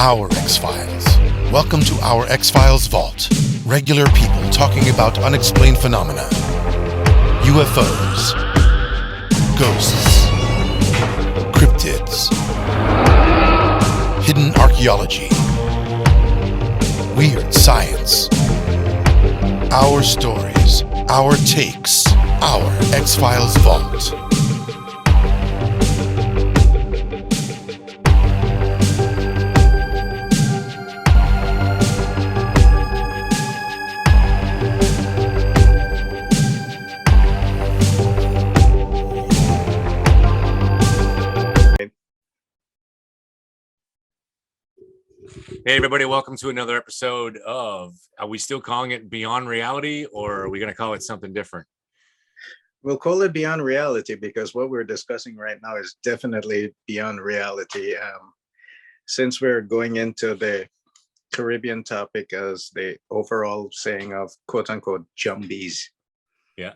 Our X-Files. Welcome to our X-Files Vault. Regular people talking about unexplained phenomena. UFOs. Ghosts. Cryptids. Hidden archaeology. Weird science. Our stories. Our takes. Our X-Files Vault. Hey everybody, welcome to another episode of, are we still calling it Beyond Reality, or are we going to call it something different? We'll call it Beyond Reality because what we're discussing right now is definitely beyond reality. Since we're going into the Caribbean topic as the overall saying of quote unquote jumbies. Yeah.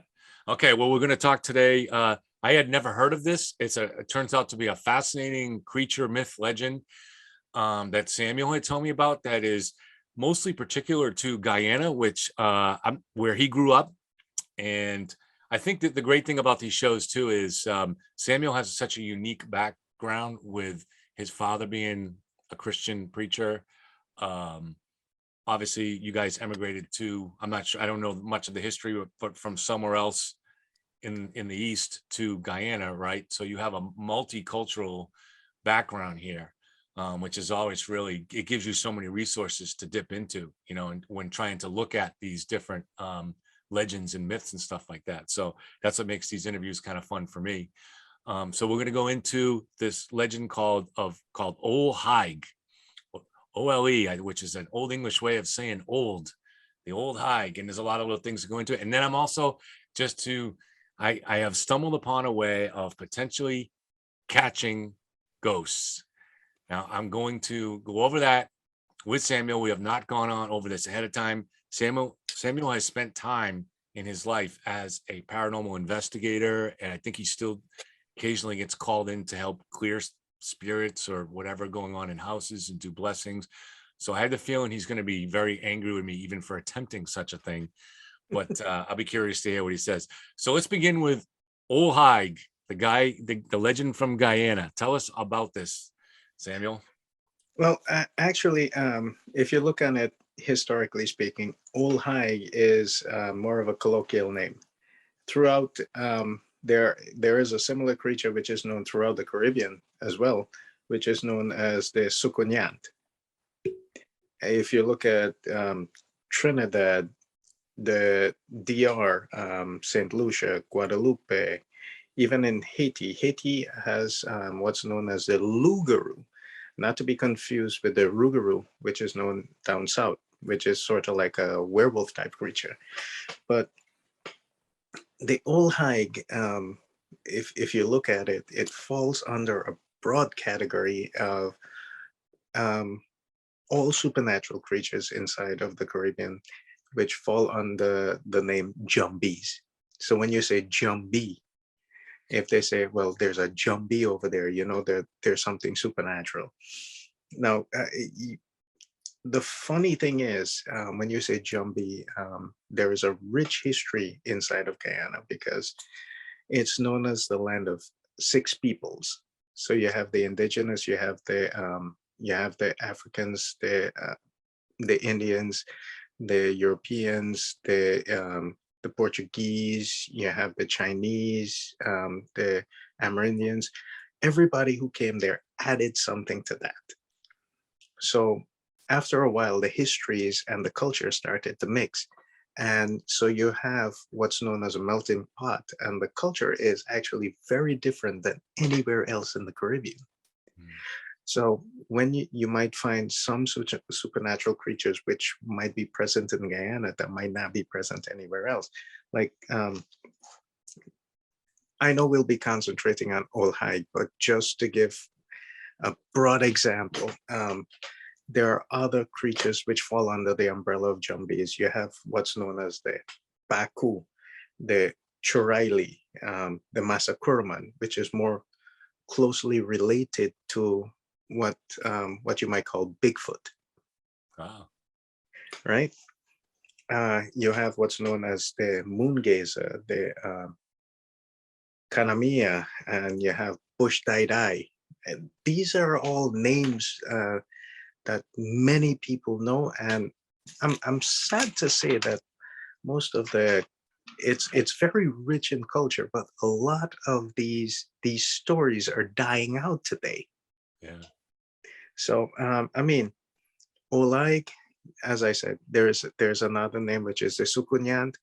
Okay, well, we're going to talk today. I had never heard of this. It turns out to be a fascinating creature, myth, legend that Samuel had told me about that is mostly particular to Guyana, which where he grew up. And I think that the great thing about these shows too is Samuel has such a unique background with his father being a Christian preacher. Obviously you guys emigrated to, I'm not sure, I don't know much of the history, but from somewhere else in the East to Guyana, right? So you have a multicultural background here. Which is always really, it gives you so many resources to dip into, you know, and when trying to look at these different legends and myths and stuff like that. So that's what makes these interviews kind of fun for me. So we're going to go into this legend called Old Hag, O-L-E, which is an Old English way of saying old, the Old Hag. And there's a lot of little things that go into it. And then I'm also I have stumbled upon a way of potentially catching ghosts. Now, I'm going to go over that with Samuel. We have not gone on over this ahead of time. Samuel has spent time in his life as a paranormal investigator, and I think he still occasionally gets called in to help clear spirits or whatever going on in houses and do blessings. So I had the feeling he's going to be very angry with me even for attempting such a thing. But I'll be curious to hear what he says. So let's begin with Old Hag, the legend from Guyana. Tell us about this, Samuel. Well, actually, if you look on it historically speaking, Old Hag is more of a colloquial name. Throughout, there is a similar creature which is known throughout the Caribbean as well, which is known as the Sukhunyant. If you look at Trinidad, the DR, St. Lucia, Guadeloupe, even in Haiti has what's known as the Lougarou, not to be confused with the Rougarou, which is known down south, which is sort of like a werewolf type creature. But the Old Hag, if you look at it, it falls under a broad category of all supernatural creatures inside of the Caribbean, which fall under the name jumbies. So when you say jumbie, if they say, well, there's a jumbie over there, you know, there's something supernatural. Now, the funny thing is, when you say jumbie, there is a rich history inside of Guyana because it's known as the land of six peoples. So you have the indigenous, you have the Africans, the Indians, the Europeans, the Portuguese, you have the Chinese, the Amerindians. Everybody who came there added something to that. So after a while, the histories and the culture started to mix. And so you have what's known as a melting pot, and the culture is actually very different than anywhere else in the Caribbean. So when you might find some supernatural creatures which might be present in Guyana that might not be present anywhere else. Like, I know we'll be concentrating on Old Hag, but just to give a broad example, there are other creatures which fall under the umbrella of jumbies. You have what's known as the Baku, the Churaili, the Masakuraman, which is more closely related to what you might call Bigfoot, Wow. right? You have what's known as the moon gazer, the Kanima, and you have Bush Dai. And these are all names that many people know, and I'm sad to say that most of the it's very rich in culture, but a lot of these stories are dying out today. Yeah. So I mean, Olag, as I said, there's another name which is the Sukhunyant,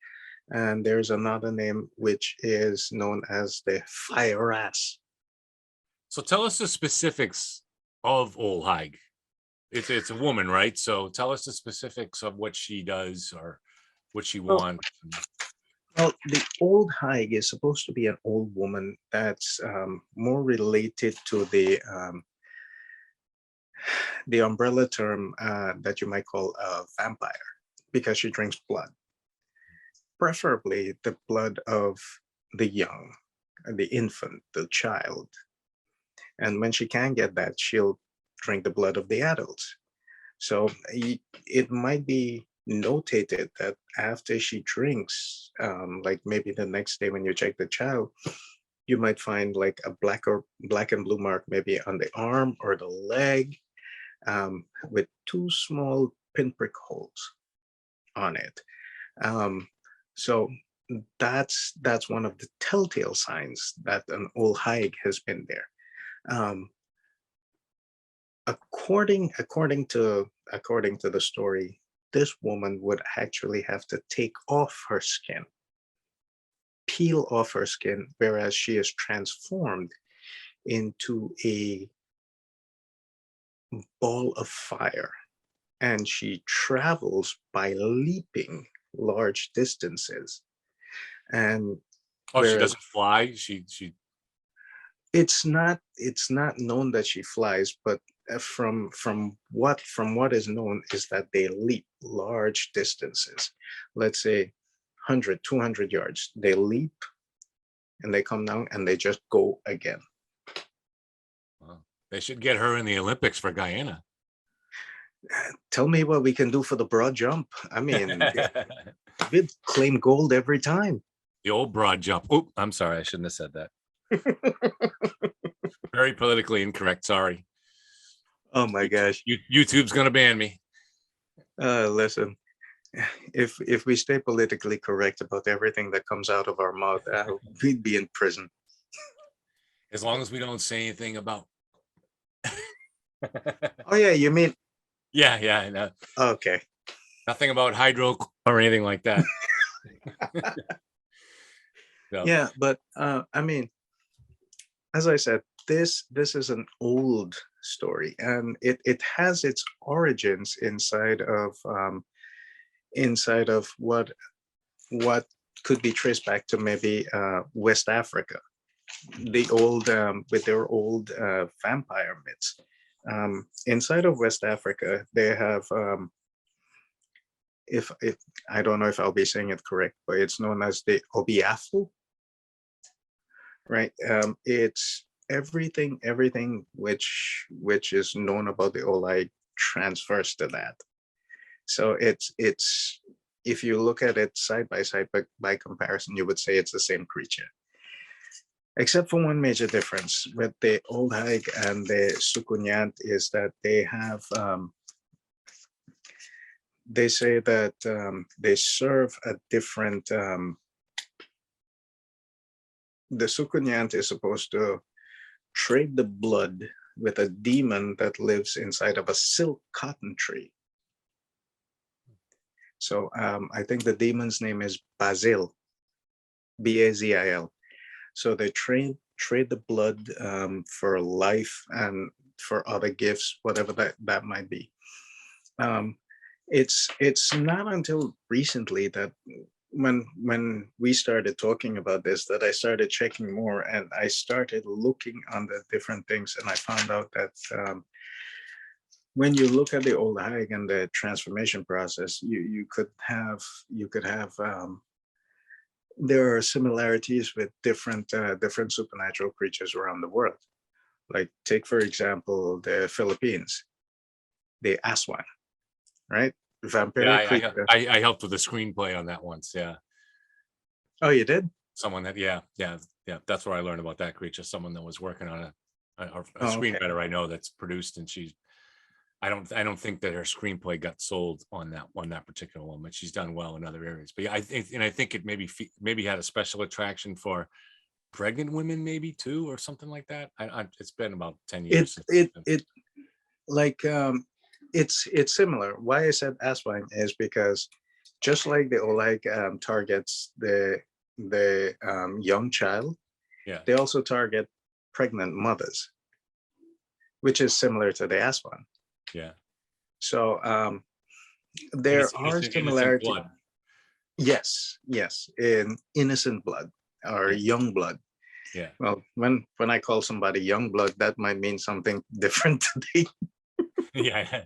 and there's another name which is known as the fire ass. So tell us the specifics of Old Hag. It's a woman, right? So tell us the specifics of what she does or what she Well, wants. well, the old hag is supposed to be an old woman that's more related to the umbrella term that you might call a vampire, because she drinks blood, preferably the blood of the young, the infant, the child. And when she can get that, she'll drink the blood of the adults. So it might be notated that after she drinks, like maybe the next day when you check the child, you might find like a black and blue mark maybe on the arm or the leg, with two small pinprick holes on it. Um, so that's one of the telltale signs that an old hag has been there. Um, according to the story, this woman would actually have to take off her skin, peel off her skin, whereas she is transformed into a ball of fire, and she travels by leaping large distances. And Oh, she whereas doesn't fly. She it's not known that she flies, but from what is known is that they leap large distances, let's say 100 200 yards. They leap and they come down and they just go again. well, they should get her in the Olympics for Guyana. Tell me what we can do for the broad jump. I mean, we'd claim gold every time. The old broad jump. Oh, I'm sorry. I shouldn't have said that. Very politically incorrect. Sorry. Oh my gosh. YouTube's gonna ban me. Listen, if we stay politically correct about everything that comes out of our mouth, we'd be in prison. As long as we don't say anything about. Oh yeah, you mean Yeah, I know. okay. Nothing about hydro or anything like that. No. Yeah, but I mean, as I said, this is an old story, and it has its origins inside of what could be traced back to maybe West Africa, the old with their old vampire myths. Inside of West Africa, they have if I don't know if I'll be saying it correct, but it's known as the Obiafu, right? It's everything which is known about the Olai transfers to that. So it's if you look at it side by side, but by comparison, you would say it's the same creature, except for one major difference with the Old Hag and the Sukhunyant is that they say that they serve a different. The Sukhunyant is supposed to trade the blood with a demon that lives inside of a silk cotton tree. So I think the demon's name is Bazil, Bazil. So they trade the blood for life and for other gifts, whatever that might be. It's not until recently that when we started talking about this that I started checking more, and I started looking on the different things, and I found out that when you look at the old hag and the transformation process, you could have there are similarities with different supernatural creatures around the world. Like take for example the Philippines, the aswang, right? Yeah, Vampiric creature. I helped with the screenplay on that once. Yeah, Oh, you did? someone that yeah. That's where I learned about that creature. Someone that was working on a Oh, okay. screenwriter I know that's produced, and I don't think that her screenplay got sold on that particular one, but she's done well in other areas. But yeah, I think it maybe had a special attraction for pregnant women, maybe too, or something like that. It's been about 10 It years. it like it's similar. Why I said aswang is because just like the oleg targets the young child, Yeah, they also target pregnant mothers, which is similar to the aswang. yeah. So And there it's are innocent similarities. blood. Yes, in innocent blood or Yeah, young blood. yeah. Well, when I call somebody young blood, that might mean something different today. Yeah.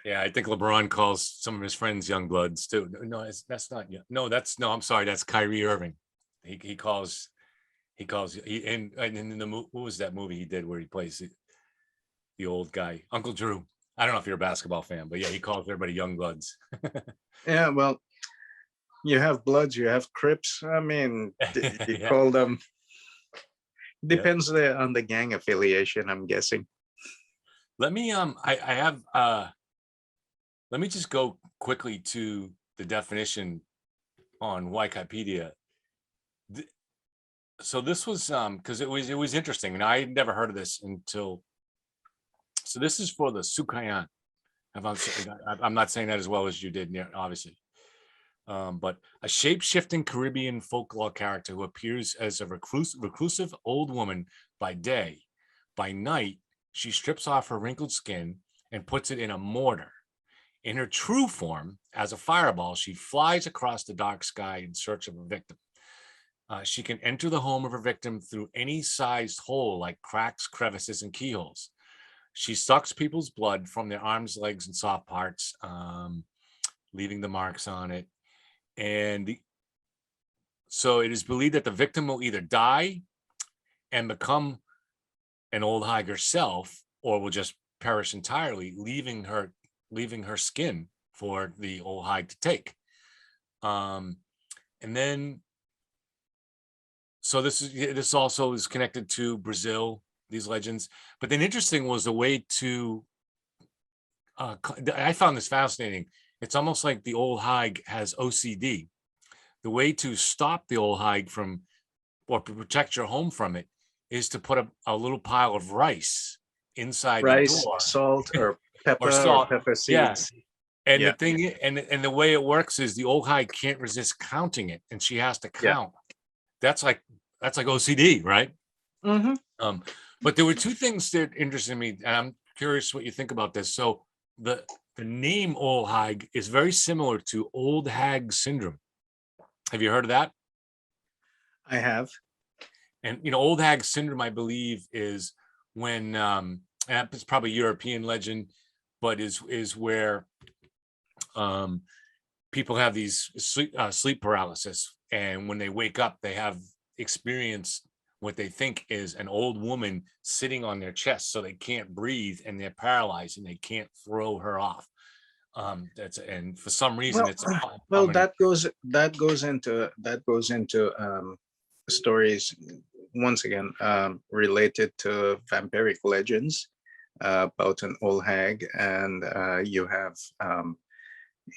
Yeah, I think LeBron calls some of his friends young bloods too. No, that's not. No, I'm sorry, that's Kyrie Irving. He calls and in the what was that movie he did where he plays the old guy, Uncle Drew. I don't know if you're a basketball fan, but yeah, he calls everybody young bloods. Yeah, well, you have Bloods, you have Crips. I mean, you Yeah, call them. yeah. Depends on the gang affiliation, I'm guessing. Let me I have let me just go quickly to the definition on Wikipedia. So this was because it was interesting, and I had never heard of this until. So this is for the Sukhunyant. I'm not saying that as well as you did, obviously. But a shape-shifting Caribbean folklore character who appears as a reclusive old woman by day. By night, she strips off her wrinkled skin and puts it in a mortar. In her true form, as a fireball, she flies across the dark sky in search of a victim. She can enter the home of her victim through any sized hole like cracks, crevices, and keyholes. She sucks people's blood from their arms, legs, and soft parts, leaving the marks on it. And so it is believed that the victim will either die and become an old hag herself, or will just perish entirely, leaving her skin for the old hag to take. And then, so this also is connected to Brazil, these legends. But then interesting was the way to. I found this fascinating. It's almost like the old hag has OCD. The way to stop the old hag from, or to protect your home from it, is to put a little pile of rice inside the Rice, door salt, or or pepper, or salt. pepper Yeah. seeds. And Yeah. the thing, and the way it works is the old hag can't resist counting it, and she has to Yeah. count. That's like OCD, right? Mm-hmm. But there were two things that interested me, and I'm curious what you think about this. So the name old hag is very similar to old hag syndrome. Have you heard of that? I have. And old hag syndrome, I believe, is when and it's probably European legend, but is where people have these sleep paralysis, and when they wake up, they have experienced what they think is an old woman sitting on their chest, so they can't breathe and they're paralyzed and they can't throw her off. And for some reason, Well, it's well, common. that goes into stories once again related to vampiric legends about an old hag, and you have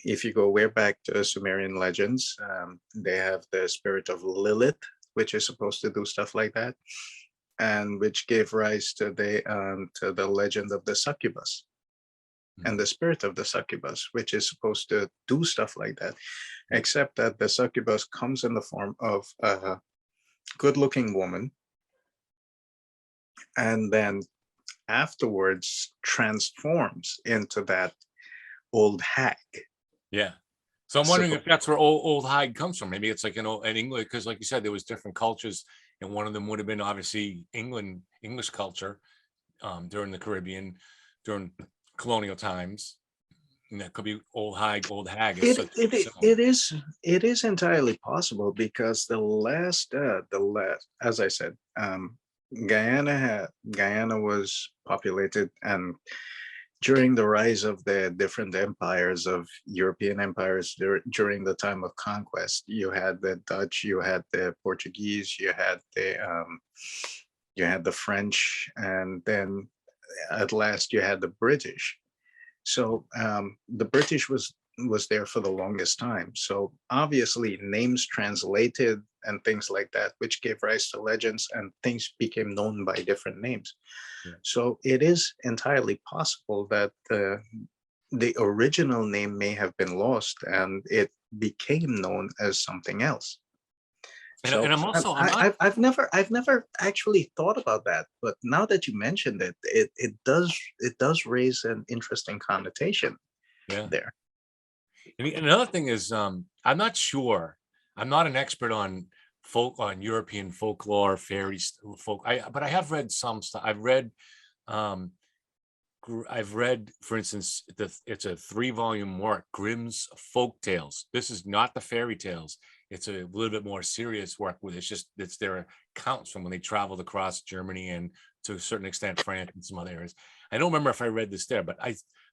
if you go way back to Sumerian legends, they have the spirit of Lilith, which is supposed to do stuff like that, and which gave rise to the legend of the succubus and the spirit of the succubus, which is supposed to do stuff like that, except that the succubus comes in the form of a good-looking woman, and then afterwards transforms into that old hag. Yeah. So I'm wondering if that's where old hag comes from. Maybe it's like in England, because like you said, there was different cultures, and one of them would have been obviously English culture during the Caribbean, during colonial times. And that could be old hag. Old hag is such It is entirely possible, because the last as I said, Guyana was populated, and during the rise of the different empires of European empires during the time of conquest, you had the Dutch, you had the Portuguese, you had the French, and then at last you had the British. So the British was there for the longest time. So obviously names translated and things like that, which gave rise to legends, and things became known by different names. Yeah. So it is entirely possible that the original name may have been lost and it became known as something else. So And I'm not. I've never actually thought about that, but now that you mentioned it, it does raise an interesting connotation Yeah. there. And another thing is, I'm not sure. I'm not an expert on European folklore, fairies, folk. But I have read some stuff. I've read, for instance, it's a 3-volume work, Grimm's Folk Tales. This is not the fairy tales. It's a little bit more serious work with it's their accounts from when they traveled across Germany and to a certain extent France and some other areas. I don't remember if I read this there, but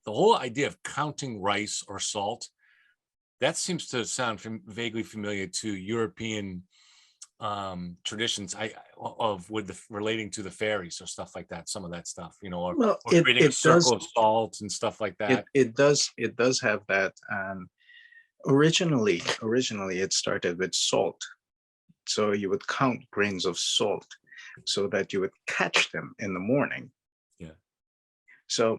the whole idea of counting rice or salt, that seems to sound vaguely familiar to European traditions relating to the fairies or stuff like that, some of that stuff, or Well, creating a circle of salt and stuff like that. it does have that. Originally it started with salt, so you would count grains of salt so that you would catch them in the morning. Yeah. So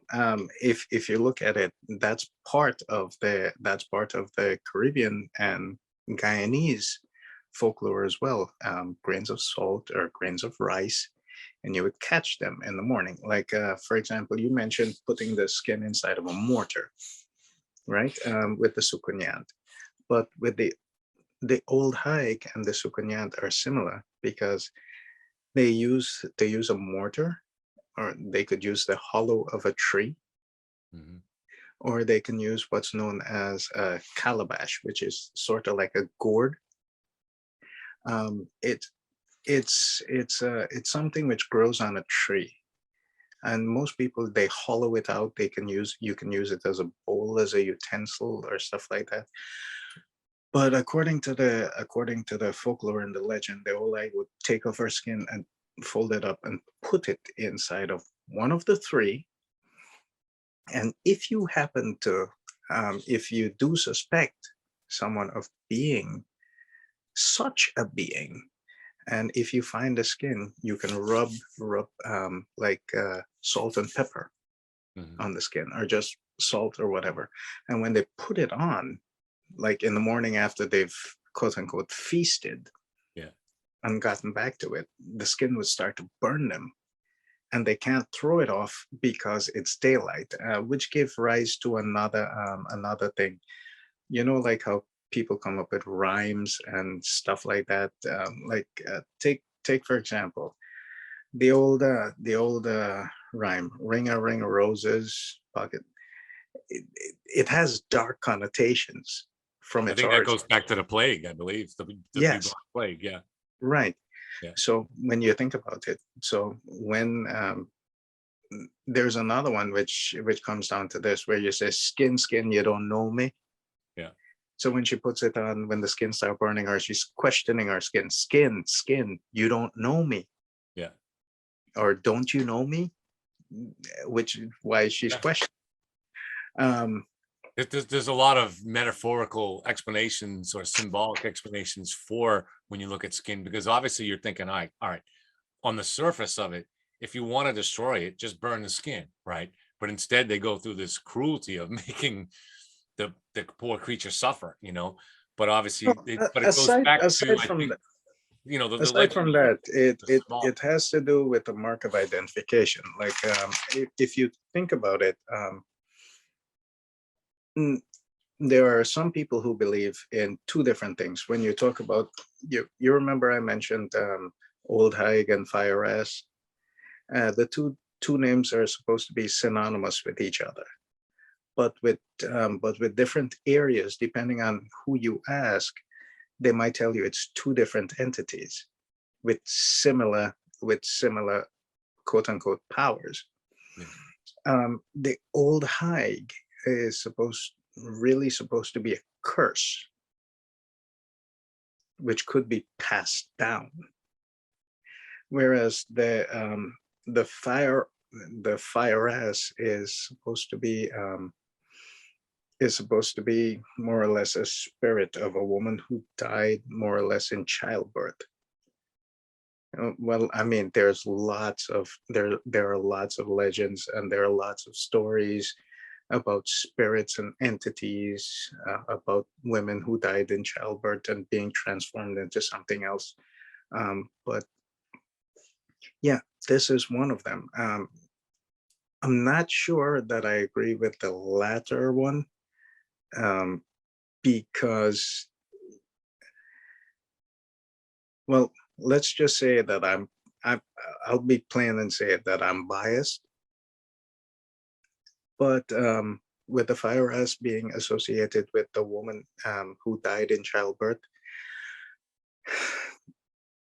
if you look at it, that's part of the Caribbean and Guyanese folklore as well. Grains of salt or grains of rice, and you would catch them in the morning. Like for example, you mentioned putting the skin inside of a mortar, right? With the Sukhunyant, but with the old Hag and the Sukhunyant are similar because they use a mortar, or they could use the hollow of a tree, or they can use what's known as a calabash, which is sort of like a gourd. It's something which grows on a tree, and most people, they hollow it out. You can use it as a bowl, as a utensil, or stuff like that. But according to the folklore and the legend, the Olai would take off her skin and fold it up and put it inside of one of the three. And if you happen to, if you do suspect someone of being such a being, and if you find the skin, you can rub like salt and pepper on the skin, or just salt or whatever. And when they put it on, like in the morning after they've quote unquote feasted, and gotten back to it, the skin would start to burn them, and they can't throw it off because it's daylight, which gave rise to another thing. Like how people come up with rhymes and stuff like that. Take for example, the old rhyme, ring a roses pocket. It has dark connotations from I its think that origin. goes back to the plague, I believe, the Yes. bubonic plague. Yeah. Right. Yeah. So when you think about it, so when there's another one which comes down to this, where you say, skin, you don't know me. Yeah. So when she puts it on, when the skin starts burning her, she's questioning her skin. Skin, you don't know me. Yeah. Or don't you know me? Which is why she's questioning. There's a lot of metaphorical explanations or symbolic explanations for when you look at skin, because obviously you're thinking, all right, on the surface of it, if you want to destroy it, just burn the skin, right? But instead they go through this cruelty of making the poor creature suffer, but obviously it goes back to, aside I from think, that, the legend. it has to do with the mark of identification. Like if you think about it, there are some people who believe in two different things. When you talk about, you remember I mentioned Old Hag and Fire Ass. The two names are supposed to be synonymous with each other, but with different areas, depending on who you ask, they might tell you it's two different entities with similar with similar quote unquote powers. Yeah. The old Hag is really supposed to be a curse, which could be passed down. Whereas the firess is supposed to be more or less a spirit of a woman who died more or less in childbirth. Well, I mean, there are lots of legends and there are lots of stories about spirits and entities, about women who died in childbirth and being transformed into something else. But yeah, this is one of them. I'm not sure that I agree with the latter one, because, well, let's just say that I'll be plain and say that I'm biased. But with the fire as being associated with the woman who died in childbirth,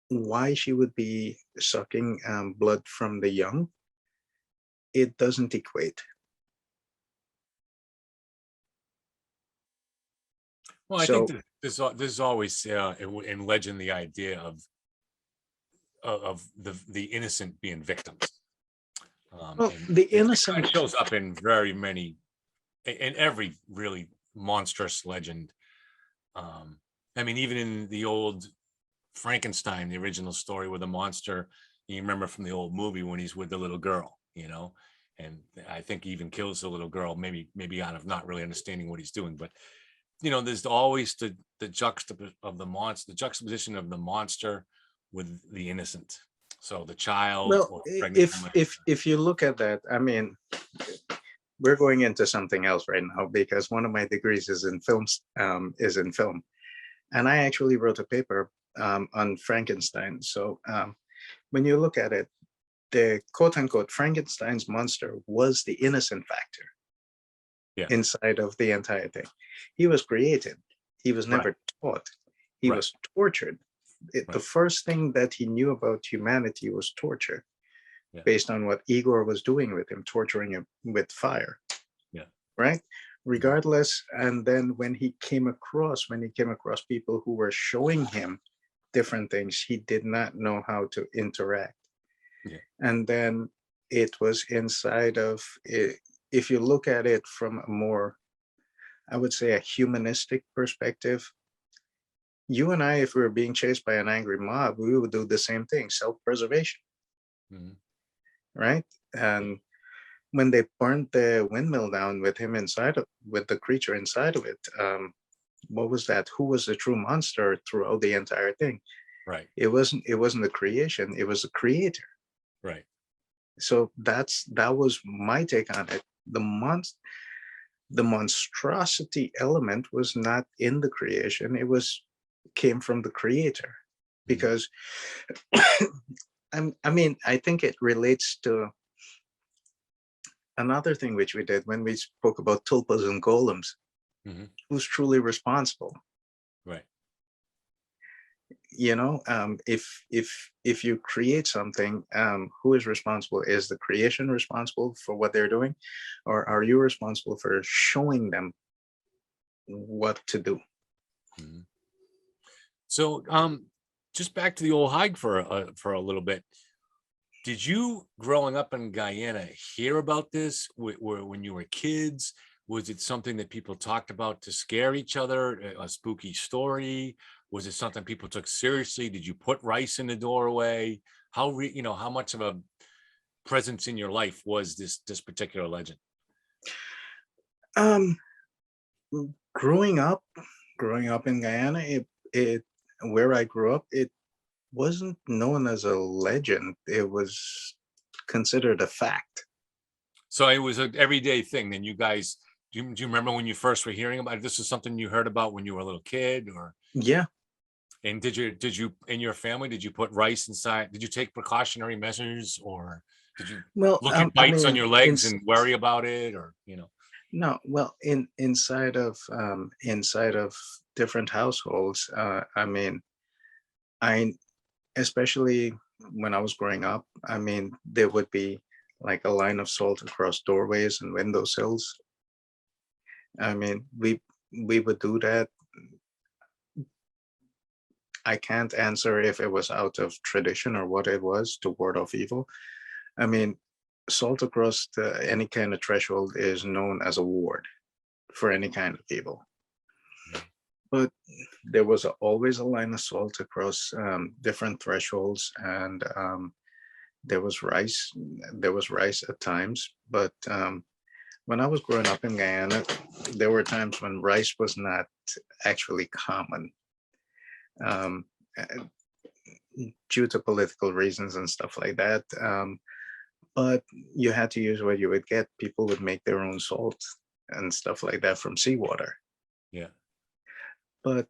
why she would be sucking blood from the young, it doesn't equate. Well, I So think that there's always in legend the idea of the innocent being victims. well, And the it kind innocent, of shows up in very many, in every really monstrous legend. I mean, even in the old Frankenstein, the original story with the monster, you remember from the old movie when he's with the little girl, and I think he even kills the little girl, maybe out of not really understanding what he's doing. But there's always the juxtaposition of the monster with the innocent. So the child well, or pregnant woman. if you look at that, I mean, we're going into something else right now because one of my degrees is in films, film, and I actually wrote a paper on Frankenstein. So when you look at it, the quote unquote Frankenstein's monster was the innocent factor inside of the entire thing. He was created. He was never taught. He was tortured. The first thing that he knew about humanity was torture, based on what Igor was doing with him, torturing him with fire. Yeah. Right. Regardless, and then when he came across people who were showing him different things, he did not know how to interact. Yeah. And then it was inside of it. If you look at it from a more, I would say, a humanistic perspective, you and I, if we were being chased by an angry mob, we would do the same thing, self-preservation. Mm-hmm. Right. And when they burnt the windmill down with him with the creature inside of it, what was that? Who was the true monster throughout the entire thing? Right. It wasn't the creation, it was the creator. Right. So that was my take on it. The monstrosity element was not in the creation, came from the creator. Because I mean, I think it relates to another thing which we did when we spoke about tulpas and golems. Who's truly responsible? Right. If you create something, who is responsible? Is the creation responsible for what they're doing, or are you responsible for showing them what to do? So just back to the old Hag for a little bit. Did you, growing up in Guyana, hear about this when you were kids? Was it something that people talked about to scare each other, a spooky story? Was it something people took seriously? Did you put rice in the doorway? How much of a presence in your life was this particular legend? Growing up in Guyana, it where I grew up, it wasn't known as a legend. It was considered a fact. So it was an everyday thing. Then you guys, do you remember when you first were hearing about it? This is something you heard about when you were a little kid, or? Yeah. And did you in your family, did you put rice inside? Did you take precautionary measures, or did you look at bites on your legs and worry about it, or No, well, inside of different households, I mean, especially when I was growing up, I mean, there would be like a line of salt across doorways and windowsills. I mean, we would do that. I can't answer if it was out of tradition or what it was to ward off evil. I mean, salt across any kind of threshold is known as a ward for any kind of evil. But there was always a line of salt across different thresholds, and there was rice. There was rice at times, but when I was growing up in Guyana, there were times when rice was not actually common. Um, uh, due to political reasons and stuff like that. But you had to use what you would get. People would make their own salt and stuff like that from seawater. Yeah. But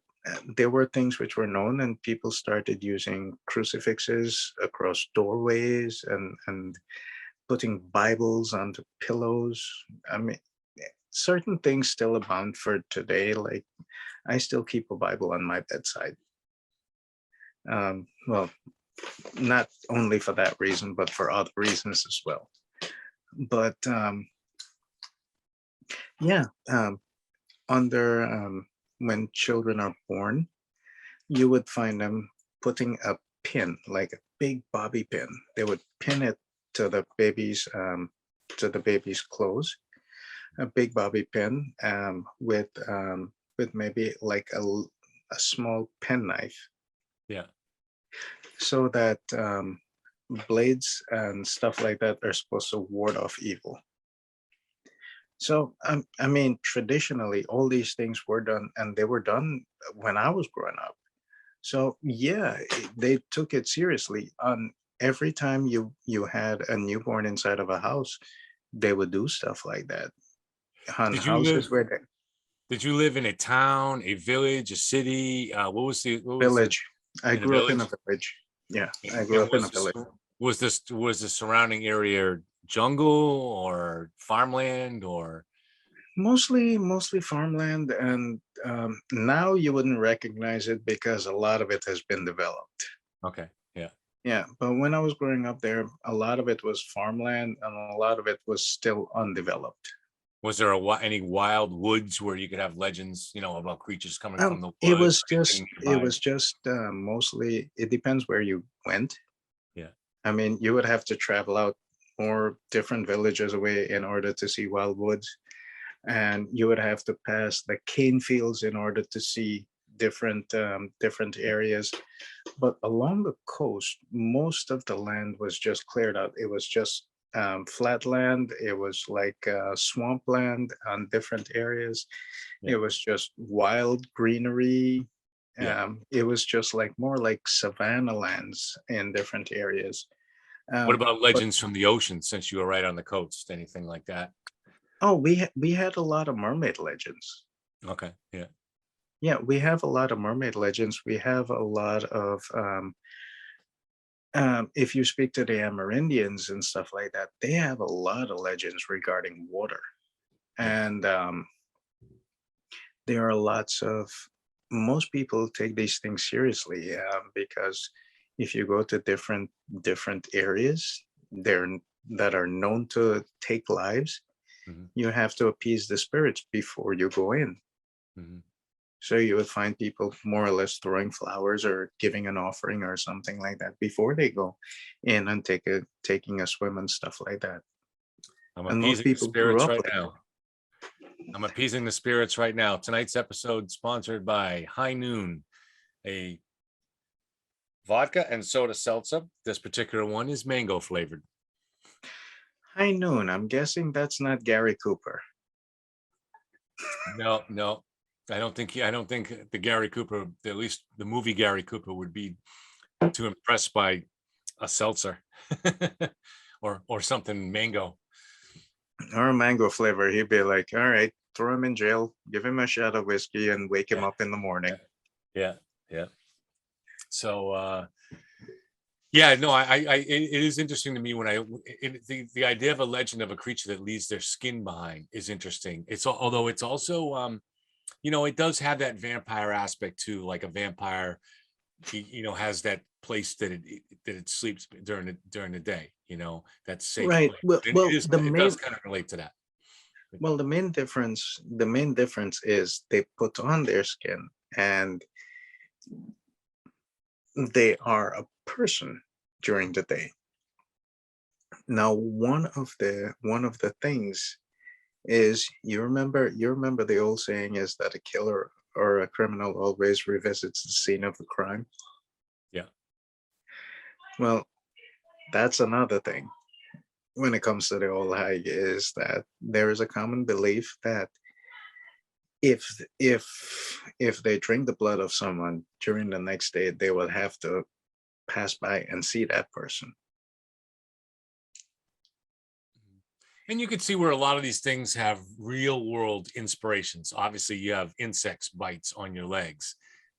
there were things which were known, and people started using crucifixes across doorways and putting Bibles onto pillows. I mean, certain things still abound for today. Like I still keep a Bible on my bedside. Well, not only for that reason, but for other reasons as well. But yeah, under when children are born, you would find them putting a pin, like a big bobby pin. They would pin it to the baby's clothes, a big bobby pin with maybe like a small penknife. Yeah. So that blades and stuff like that are supposed to ward off evil. So I mean, traditionally, all these things were done, and they were done when I was growing up. So yeah, they took it seriously. Every time you had a newborn inside of a house, they would do stuff like that. On Did you live? houses where they Did you live in a town, a village, a city? What was the village. I in a grew up in a village? village. Yeah, I grew And up in a village. was the surrounding area jungle or farmland or Mostly farmland, and now you wouldn't recognize it because a lot of it has been developed. okay, yeah. Yeah, but when I was growing up there, a lot of it was farmland and a lot of it was still undeveloped. Was there any wild woods where you could have legends, about creatures coming from the It woods was or anything just it nearby? was just mostly, it depends where you went. Yeah, I mean, you would have to travel out more different villages away in order to see wild woods, and you would have to pass the cane fields in order to see different areas. But along the coast, most of the land was just cleared out. It was just flat land. It was like swampland on different areas. yeah, It was just wild greenery. yeah. It was just like more like savanna lands in different areas. What Um, about but legends from the ocean since you were right on the coast? Anything like that? oh, we had a lot of mermaid legends. Okay, yeah. Yeah, we have a lot of mermaid legends. We have a lot of if you speak to the Amerindians and stuff like that, they have a lot of legends regarding water, Yeah. and there are lots of. Most people take these things seriously because if you go to different areas, they're that are known to take lives, Hmm. you have to appease the spirits before you go in. Hmm. So you would find people more or less throwing flowers or giving an offering or something like that before they go in and taking a swim and stuff like that. I'm And most appeasing the people grew spirits up right like that. now. I'm appeasing the spirits right now. Tonight's episode sponsored by High Noon, a vodka and soda seltzer. This particular one is mango flavored. High Noon. I'm guessing that's not Gary Cooper. No, no, I don't think the Gary Cooper, at least the movie Gary Cooper, would be too impressed by a seltzer or something mango. Or a mango flavor. He'd be like, all right, throw him in jail, give him a shot of whiskey, and wake him Yeah, up in the morning. yeah, yeah. So yeah, no, it is interesting to me when the idea of a legend of a creature that leaves their skin behind is interesting. Although it's also it does have that vampire aspect too, like a vampire, has that place that it sleeps during the day, you know, that safe Right. place. Well, And well, it does kind of relate to that. the main difference is they put on their skin and they are a person during the day. Now, one of the things is, you remember the old saying is that a killer or a criminal always revisits the scene of the crime. Yeah. Well, that's another thing when it comes to the old hag, is that there is a common belief that if if they drink the blood of someone during the next day, they will have to pass by and see that person. And you can see where a lot of these things have real world inspirations. Obviously, you have insects bites on your legs,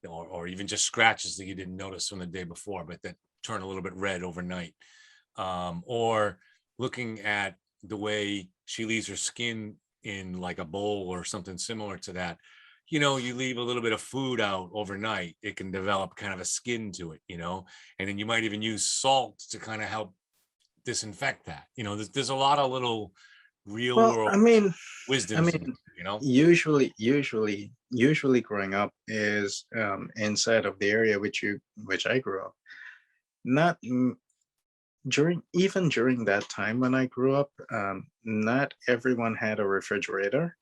or even just scratches that you didn't notice from the day before, but that turn a little bit red overnight. Or looking at the way she leaves her skin in like a bowl or something similar to that. You know, you leave a little bit of food out overnight, it can develop kind of a skin to it, you know, and then you might even use salt to kind of help disinfect that. You know, there's a lot of little real Well, world I mean, wisdoms, you know. usually growing up is inside of the area which I grew up. Not during that time when I grew up, not everyone had a refrigerator.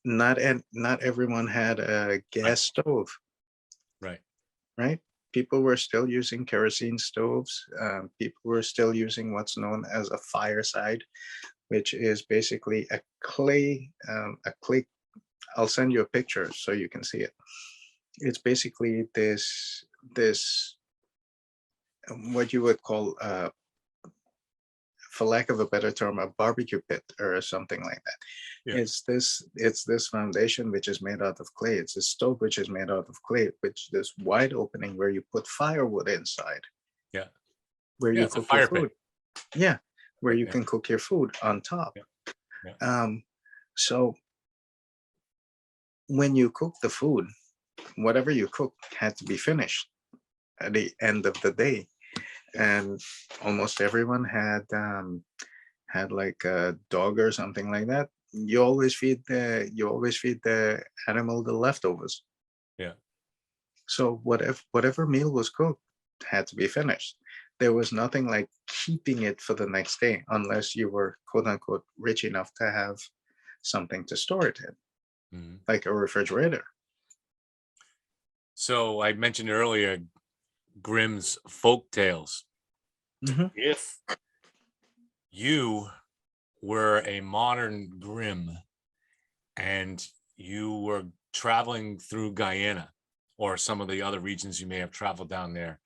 Not everyone had a gas stove, Right. right? People were still using kerosene stoves. People were still using what's known as a fireside, which is basically a clay. I'll send you a picture so you can see it. It's basically this what you would call, for lack of a better term, a barbecue pit or something like that. Yeah. It's this foundation which is made out of clay. It's a stove which is made out of clay, which this wide opening where you put firewood inside, Yeah. where Yeah, you it's a cook your fire pit. food. Yeah, where you Yeah. can cook your food on top. Yeah. Yeah. So when you cook the food, whatever you cook had to be finished at the end of the day, and almost everyone had like a dog or something like that. You always feed the animal the leftovers. Yeah. So whatever meal was cooked had to be finished. There was nothing like keeping it for the next day unless you were quote unquote rich enough to have something to store it in, Mhm. like a refrigerator. So I mentioned earlier Grimm's folk tales. Mhm. If you were a modern Grimm and you were traveling through Guyana or some of the other regions you may have traveled down there,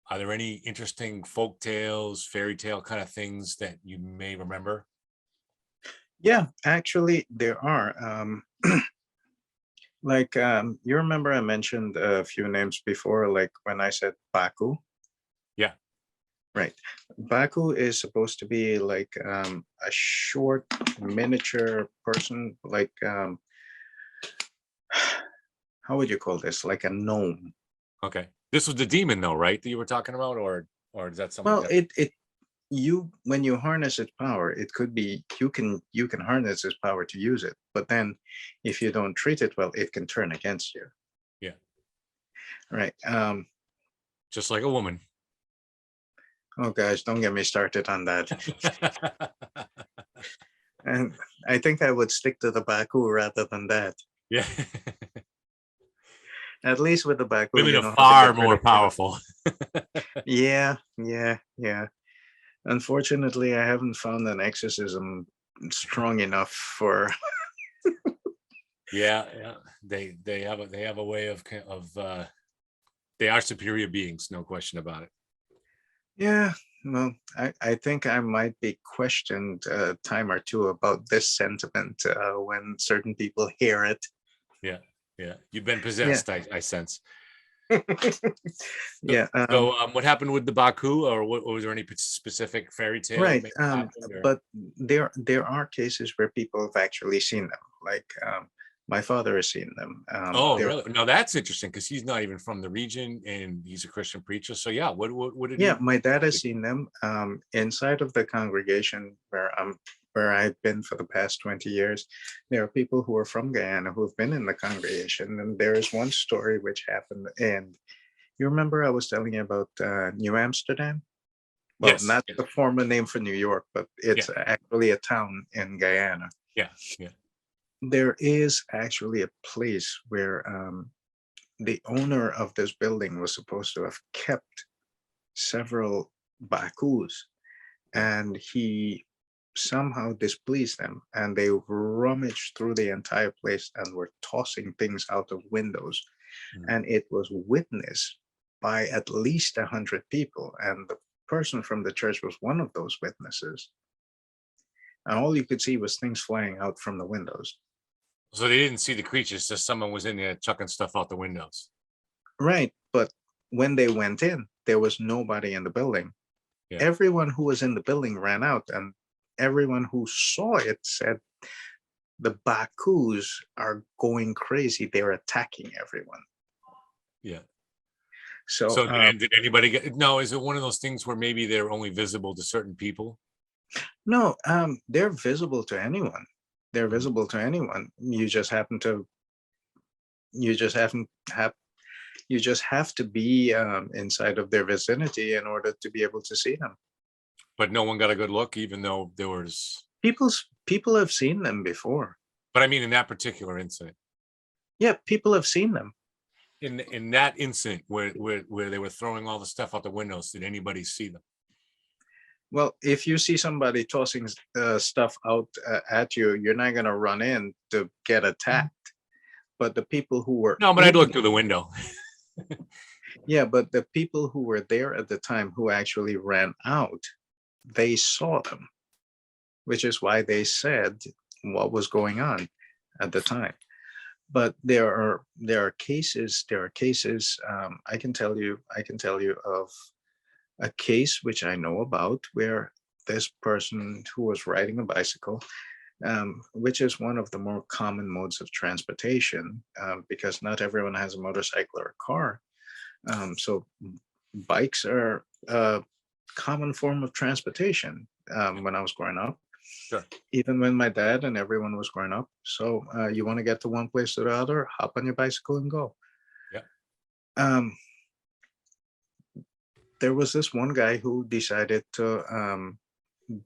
are there any interesting folk tales, fairy tale kind of things that you may remember? Yeah, actually, there are. Like, you remember I mentioned a few names before, like when I said Baku, Yeah. right? Baku is supposed to be like a short miniature person, like how would you call this? Like a gnome. Okay. This was the demon though, right? That you were talking about, or is that something Well, different? it you when you harness its power, it could be you can harness its power to use it, but then if you don't treat it well, it can turn against you, Yeah. right? Just like a woman. Oh gosh, don't get me started on that. And I think I would stick to the Baku rather than that. Yeah. At least with the Baku, Women you are know how to far get rid more of them. powerful. Yeah, yeah, yeah. Unfortunately, I haven't found an exorcism strong enough for. Yeah, yeah. They have a way of they are superior beings, no question about it. Yeah, well, I think I might be questioned a time or two about this sentiment when certain people hear it. Yeah, yeah. You've been Yeah. possessed, I sense. Yeah. So what happened with the Baku, or what was there any specific fairy tale that Right. may have happened? Or? But there are cases where people have actually seen them. Like My father has seen them. Oh, They're really? No, that's interesting because he's not even from the region and he's a Christian preacher. So yeah, what did Yeah, he? my dad has seen them inside of the congregation where I've been for the past 20 years. There are people who are from Guyana who have been in the congregation, and there is one story which happened. And you remember I was telling you about New Amsterdam? Well, Yes, not yes, the former name for New York, but yeah, it's actually a town in Guyana. yeah, yeah. There is actually a place where the owner of this building was supposed to have kept several Bakus, Yeah. and he somehow displeased them, and they rummaged through the entire place and were tossing things out of windows, Mm. and it was witnessed by at least 100 people, and the person from the church was one of those witnesses, and all you could see was things flying out from the windows. So they didn't see the creatures, just someone was in there chucking stuff out the windows. Right, but when they went in, there was nobody in the building. Yeah. Everyone who was in the building ran out, and everyone who saw it said the Bakus are going crazy. They're attacking everyone. Yeah. So So did anybody get? No, is it one of those things where maybe they're only visible to certain people? no, they're visible to anyone. They're Mhm. visible to anyone. You just haven't have you just have to be inside of their vicinity in order to be able to see them. But no one got a good look, even though there was. People have seen them before. But I mean, in that particular incident, Yeah, people have seen them. in that incident where they were throwing all the stuff out the windows, did anybody see them? Well, if you see somebody tossing stuff out at you, you're not going to run in to get attacked. But the people who were No, but I'd look through the window. yeah, but the people who were there at the time who actually ran out, they saw them, which is why they said what was going on at the time. But there are cases. I can tell you of a case which I know about where this person who was riding a bicycle, which is one of the more common modes of transportation, because not everyone has a motorcycle or a car. So bikes are a common form of transportation when I was growing up, Sure. even when my dad and everyone was growing up. So you want to get to one place to the other, hop on your bicycle and go. Yeah. Um, there was this one guy who decided to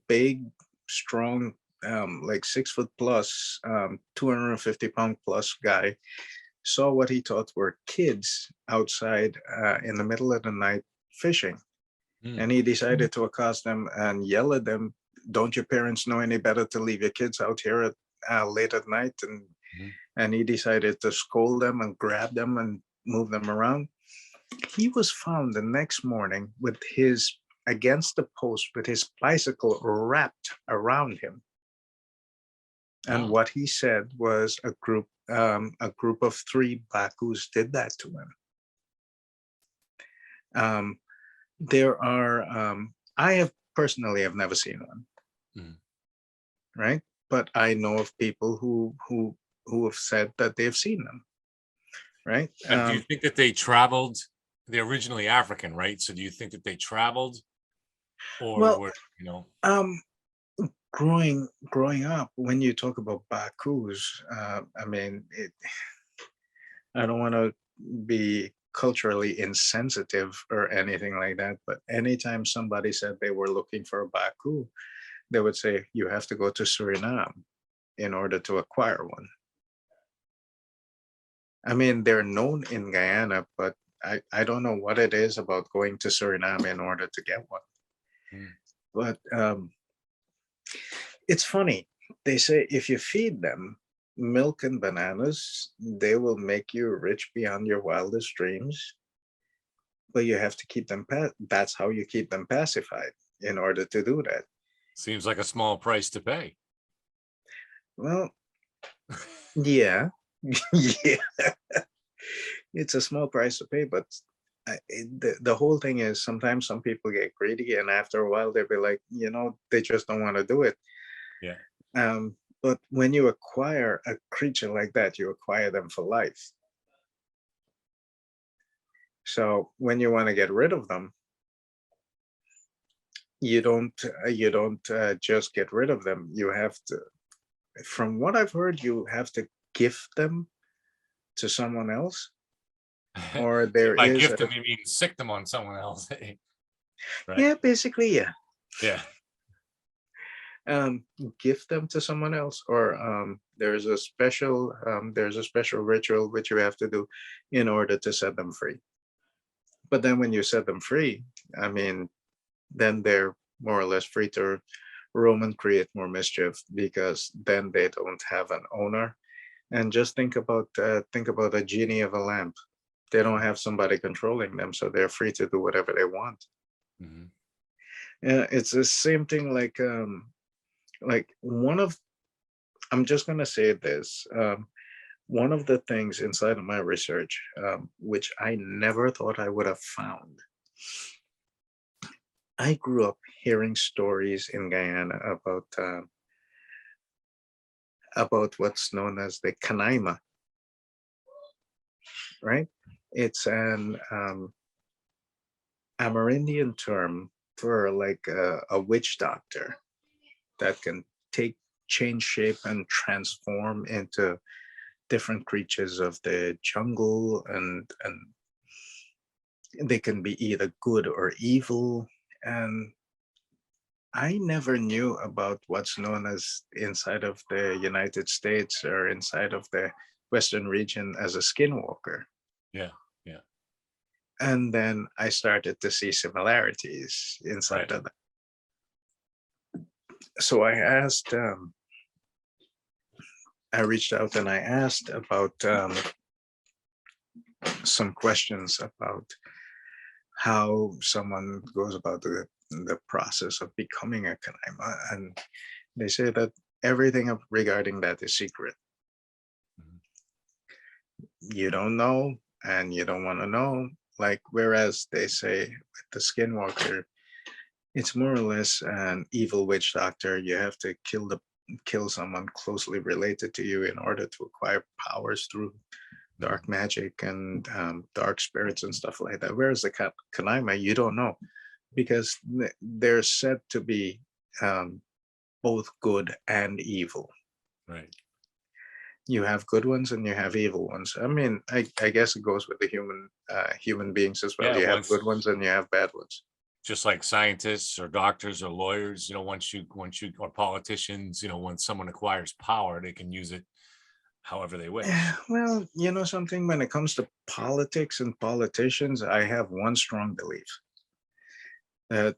big, strong, like 6 foot plus, 250-pound plus guy saw what he thought were kids outside in the middle of the night fishing. Mm. And he decided to accost them and yell at them, "Don't your parents know any better to leave your kids out here at late at night?" And he decided to scold them and grab them and move them around. He was found the next morning with his against the post with his bicycle wrapped around him. And Wow. what he said was a group of 3 Bakus did that to him. There are I have personally have never seen one, right? But I know of people who have said that they've seen them, right? Do you think that they traveled? They're originally African, right? So do you think that they traveled, or Well, were you know? growing up, when you talk about Bakus, I mean, I don't want to be culturally insensitive or anything like that, but anytime somebody said they were looking for a Baku, they would say you have to go to Suriname in order to acquire one. I mean, they're known in Guyana, but I don't know what it is about going to Suriname in order to get one. Mm. But it's funny. They say if you feed them milk and bananas, they will make you rich beyond your wildest dreams. But you have to keep them that's how you keep them pacified in order to do that. Seems like a small price to pay. Well, yeah. Yeah. It's a small price to pay, but the whole thing is sometimes some people get greedy, and after a while they'll be like, they just don't want to do it. Yeah. But when you acquire a creature like that, you acquire them for life. So when you want to get rid of them, you don't just get rid of them. You have to, from what I've heard, you have to gift them to someone else, or So there by is gift a, them, you mean sick them on someone else, right? yeah, basically, yeah. Yeah. Gift them to someone else, or there's a special ritual which you have to do in order to set them free. But then when you set them free, I mean, then they're more or less free to roam and create more mischief, because then they don't have an owner. And just think about a genie of a lamp. They don't have somebody controlling them, so they're free to do whatever they want. Mhm. It's the same thing like one of, I'm just gonna say this. One of the things inside of my research, which I never thought I would have found. I grew up hearing stories in Guyana about what's known as the Kanima, right? It's an Amerindian term for like a witch doctor that can take change shape and transform into different creatures of the jungle, and they can be either good or evil. And I never knew about what's known as inside of the United States or inside of the Western region as a skinwalker. Yeah. Yeah. And then I started to see similarities inside Right. of that. So I reached out and I asked about some questions about how someone goes about the process of becoming a Kanaima. And they say that everything regarding that is secret. Mhm. You don't know and you don't want to know. Like, whereas they say with the skinwalker, it's more or less an evil witch doctor. You have to kill someone closely related to you in order to acquire powers through dark magic and dark spirits and stuff like that. Whereas the Kanima, you don't know, because they're said to be both good and evil. Right. You have good ones and you have evil ones. I mean, I guess it goes with the human beings as well. Yeah. You have Once, good ones and you have bad ones. just like scientists or doctors or lawyers, once you or politicians, when someone acquires power, they can use it however they wish. Well, you know something, when it comes to politics and politicians, I have one strong belief that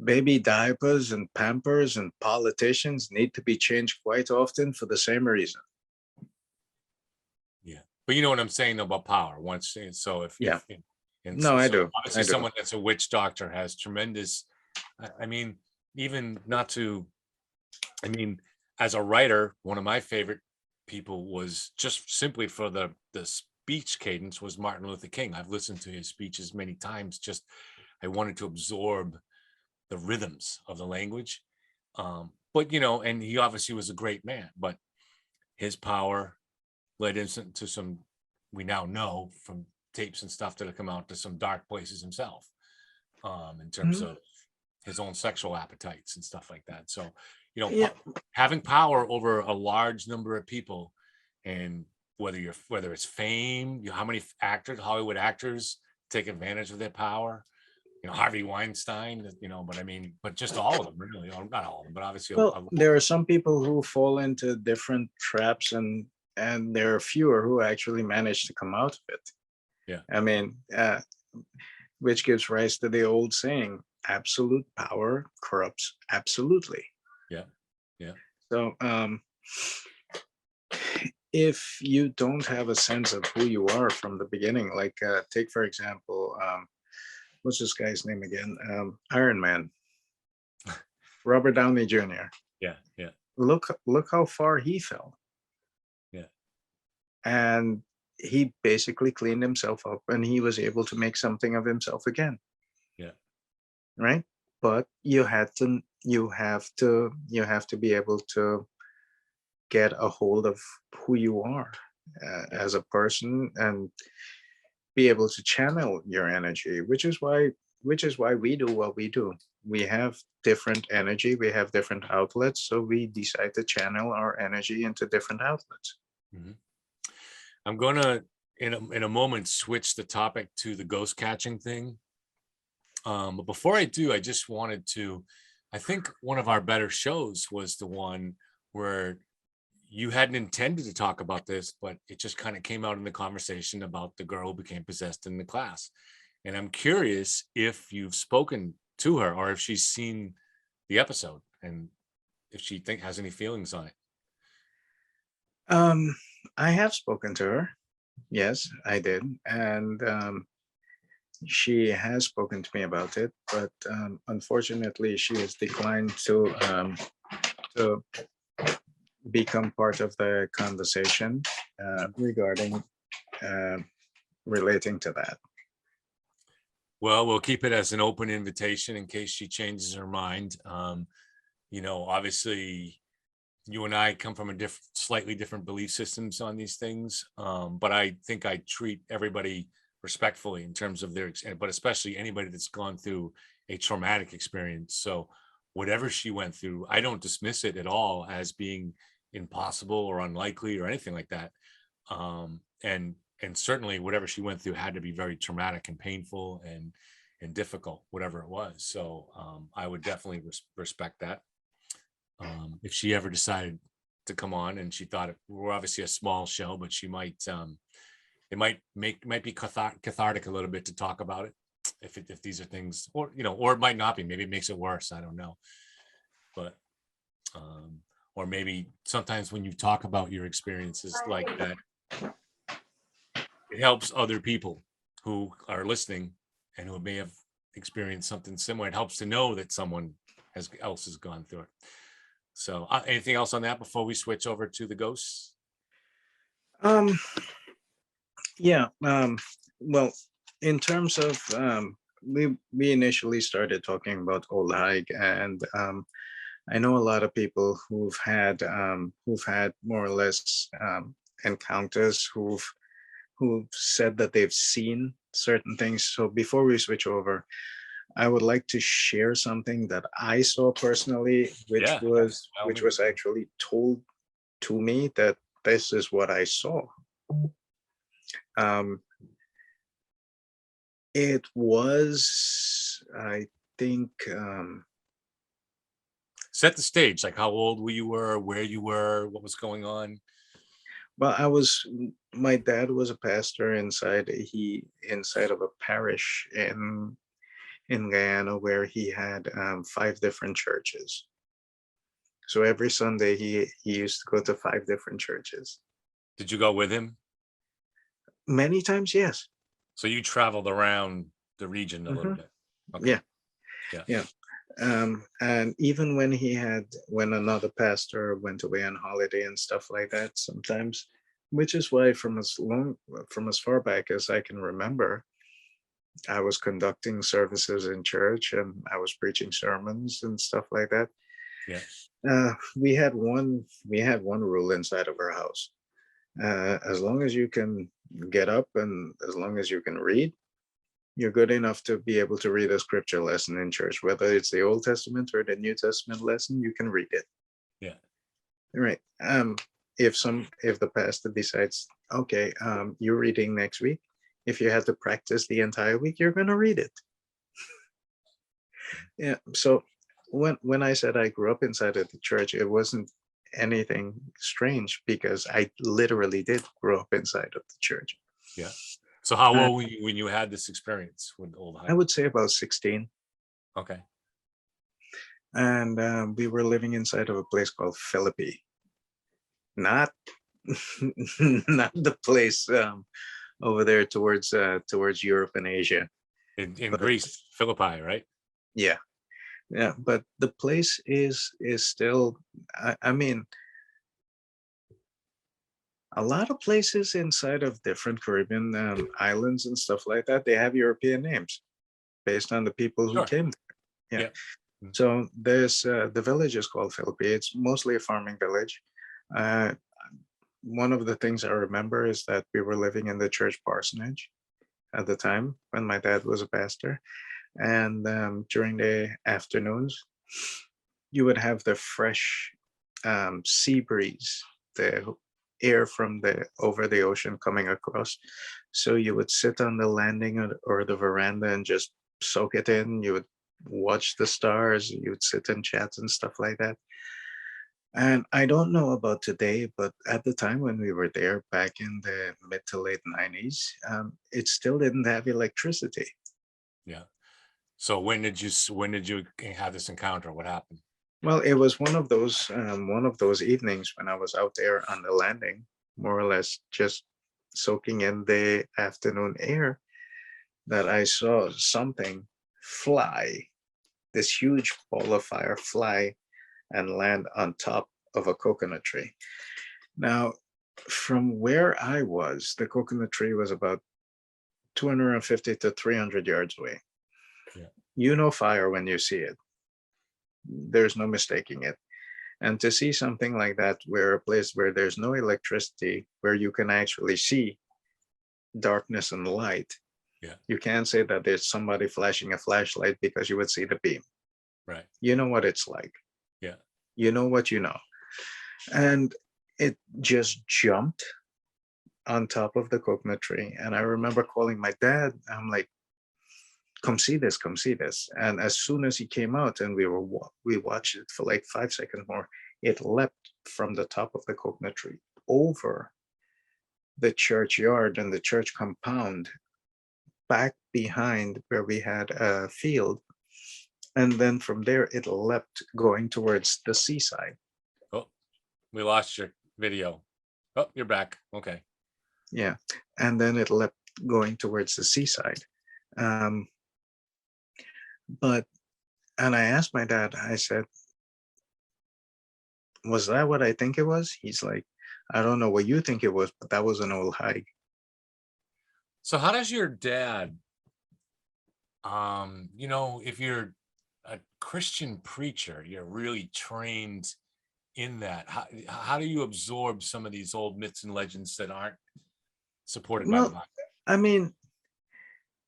baby diapers and pampers and politicians need to be changed quite often for the same reason. Yeah. But you know what I'm saying though about power. So Yeah. and No, I so do. obviously I do. someone that's a witch doctor has tremendous, I mean, even not to, I mean, as a writer, one of my favorite people was just simply for the speech cadence was Martin Luther King. I've listened to his speeches many times. Just I wanted to absorb the rhythms of the language. But and he obviously was a great man, but his power led into some, we now know from tapes and stuff that have come out, to some dark places himself, in terms Mhm. of his own sexual appetites and stuff like that. So, Yeah. having power over a large number of people, and whether it's fame, how many Hollywood actors take advantage of their power, Harvey Weinstein, but just all of them really, or not all of them, but obviously Well, there are some people who fall into different traps, and there are fewer who actually manage to come out of it. yeah, I mean, which gives rise to the old saying, absolute power corrupts absolutely. yeah, yeah, So if you don't have a sense of who you are from the beginning, like take for example, what's this guy's name again? Iron Man, Robert Downey Jr. yeah, yeah, Look how far he fell, yeah, and he basically cleaned himself up, and he was able to make something of himself again, yeah, right? but you have to be able to get a hold of who you are Yeah. as a person, and be able to channel your energy, which is why we do what we do. We have different energy, we have different outlets, so we decide to channel our energy into different outlets. Mhm. I'm gonna in a moment switch the topic to the ghost catching thing. But before I do, I just wanted to. I think one of our better shows was the one where you hadn't intended to talk about this, but it just kind of came out in the conversation about the girl who became possessed in the class. And I'm curious if you've spoken to her or if she's seen the episode and if she has any feelings on it. um I have spoken to her. Yes, I did. And she has spoken to me about it, but unfortunately she has declined to become part of the conversation regarding uh, relating to that. Well, we'll keep it as an open invitation in case she changes her mind. Obviously, you and I come from a slightly different belief systems on these things, but I think I treat everybody respectfully in terms of but especially anybody that's gone through a traumatic experience. So, whatever she went through, I don't dismiss it at all as being impossible or unlikely or anything like that. And certainly whatever she went through had to be very traumatic and painful and difficult, whatever it was. So I would definitely respect that. If she ever decided to come on and she thought we're obviously a small show, but she might it might be cathartic a little bit to talk about it if these are things, or or it might not be. Maybe it makes it worse. I don't know. But or maybe sometimes when you talk about your experiences like that, it helps other people who are listening and who may have experienced something similar. It helps to know that someone else has gone through it. So anything else on that before we switch over to the ghosts? um yeah. Well, in terms of we initially started talking about old hike, and I know a lot of people who've had more or less encounters, who've said that they've seen certain things. So before we switch over, I would like to share something that I saw personally, which Yeah, was by all which means. was actually told to me that this is what I saw. Um, it was, I think, Set the stage, like how old you were, where you were, what was going on. well, my dad was a pastor inside of a parish in Guyana, where he had 5 different churches. So every Sunday he used to go to 5 different churches. Did you go with him? Many times, yes. So you traveled around the region a little Hmm. bit. Okay. Yeah, Yeah. yeah. And even when another pastor went away on holiday and stuff like that, sometimes, which is why from as far back as I can remember, I was conducting services in church and I was preaching sermons and stuff like that. Yeah. We had one rule inside of our house. As long as you can get up and as long as you can read, you're good enough to be able to read a scripture lesson in church, whether it's the Old Testament or the New Testament lesson. You can read it. Yeah. Right. If the pastor decides, okay, you're reading next week, if you have to practice the entire week, you're gonna read it. Yeah. So when I said I grew up inside of the church, it wasn't anything strange, because I literally did grow up inside of the church. Yeah. So how Uh, old were you when you had this experience with old I hike? would say about 16, Okay. and we were living inside of a place called Philippi, not not the place over there towards Europe and Asia. In But Greece, Philippi, right? yeah, yeah. But the place is still. I mean, a lot of places inside of different Caribbean islands and stuff like that, they have European names based on the people who Sure. came. Yeah. Yeah. So there's the village is called Philippi. It's mostly a farming village. Uh, one of the things I remember is that we were living in the church parsonage at the time when my dad was a pastor. And during the afternoons, you would have the fresh sea breeze, the air from the over the ocean coming across. So you would sit on the landing or the veranda and just soak it in. You would watch the stars. You would sit and chat and stuff like that. And I don't know about today, but at the time when we were there back in the mid to late 90s, it still didn't have electricity. Yeah. So when did you have this encounter? What happened? Well, it was one of those evenings when I was out there on the landing, more or less just soaking in the afternoon air, that I saw something fly, this huge ball of fire fly and land on top of a coconut tree. Now, from where I was, the coconut tree was about 250 to 300 yards away. Yeah. You know fire when you see it. There's no mistaking it. And to see something like that, where a place where there's no electricity, where you can actually see darkness and light, Yeah. you can't say that there's somebody flashing a flashlight because you would see the beam. Right. You know what it's like. Yeah. You know what you know. And it just jumped on top of the coconut tree. And I remember calling my dad. I'm like, come see this, come see this. And as soon as he came out and we watched it for like 5 seconds more, it leapt from the top of the coconut tree over the churchyard and the church compound back behind where we had a field. And then from there, it leapt going towards the seaside. Oh, we lost your video. Oh, you're back. Okay. Yeah. And then it leapt going towards the seaside. But, and I asked my dad, I said, was that what I think it was? He's like, I don't know what you think it was, but that was an old hike. So how does your dad, if you're a Christian preacher, you're really trained in that. How do you absorb some of these old myths and legends that aren't supported by the Well, Bible? I mean,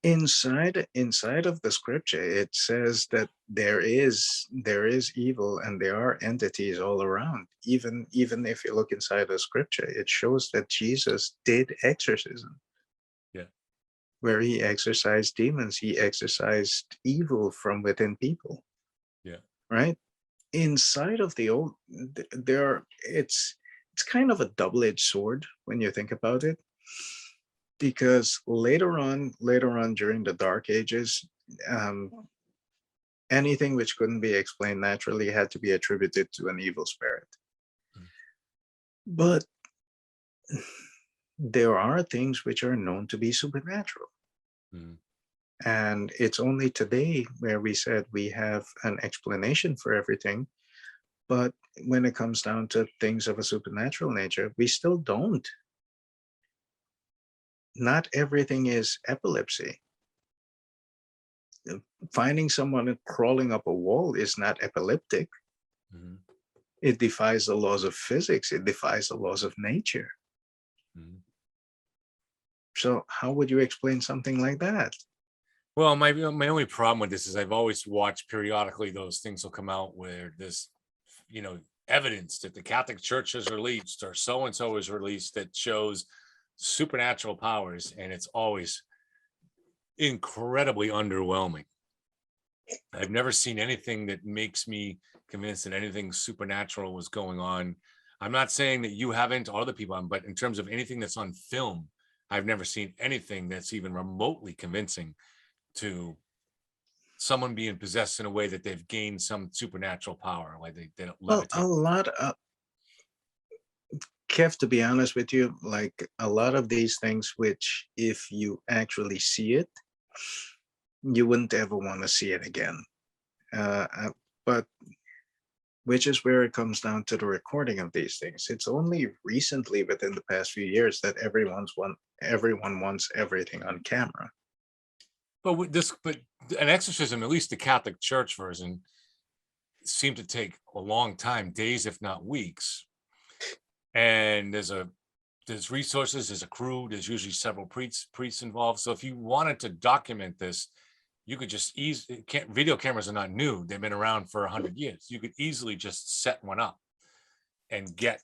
inside of the scripture, it says that there is evil and there are entities all around. Even if you look inside the scripture, it shows that Jesus did exorcism. Yeah. Where he exorcised demons, he exorcised evil from within people. Yeah. Right? Inside of the old there it's kind of a double-edged sword when you think about it, because later on during the dark ages, um, anything which couldn't be explained naturally had to be attributed to an evil spirit. Mm. But there are things which are known to be supernatural. Mm. And it's only today where we said we have an explanation for everything. But when it comes down to things of a supernatural nature, we still don't. Not everything is epilepsy. Finding someone crawling up a wall is not epileptic. Mm. It defies the laws of physics. It defies the laws of nature. Mm. So how would you explain something like that? Well, my only problem with this is I've always watched periodically those things will come out where this, evidence that the Catholic Church has released or so and so is released that shows supernatural powers, and it's always incredibly underwhelming. I've never seen anything that makes me convinced that anything supernatural was going on. I'm not saying that you haven't or other people, but in terms of anything that's on film, I've never seen anything that's even remotely convincing to someone being possessed in a way that they've gained some supernatural power, like they don't Well, levitate. Kev, to be honest with you, like a lot of these things, which if you actually see it, you wouldn't ever want to see it again. But which is where it comes down to the recording of these things. It's only recently, within the past few years, that everyone wants everything on camera. But but an exorcism, at least the Catholic Church version, seemed to take a long time, days if not weeks. And there's resources, there's a crew, there's usually several priests involved. So if you wanted to document this, you could just video cameras are not new, they've been around for 100 years. You could easily just set one up and get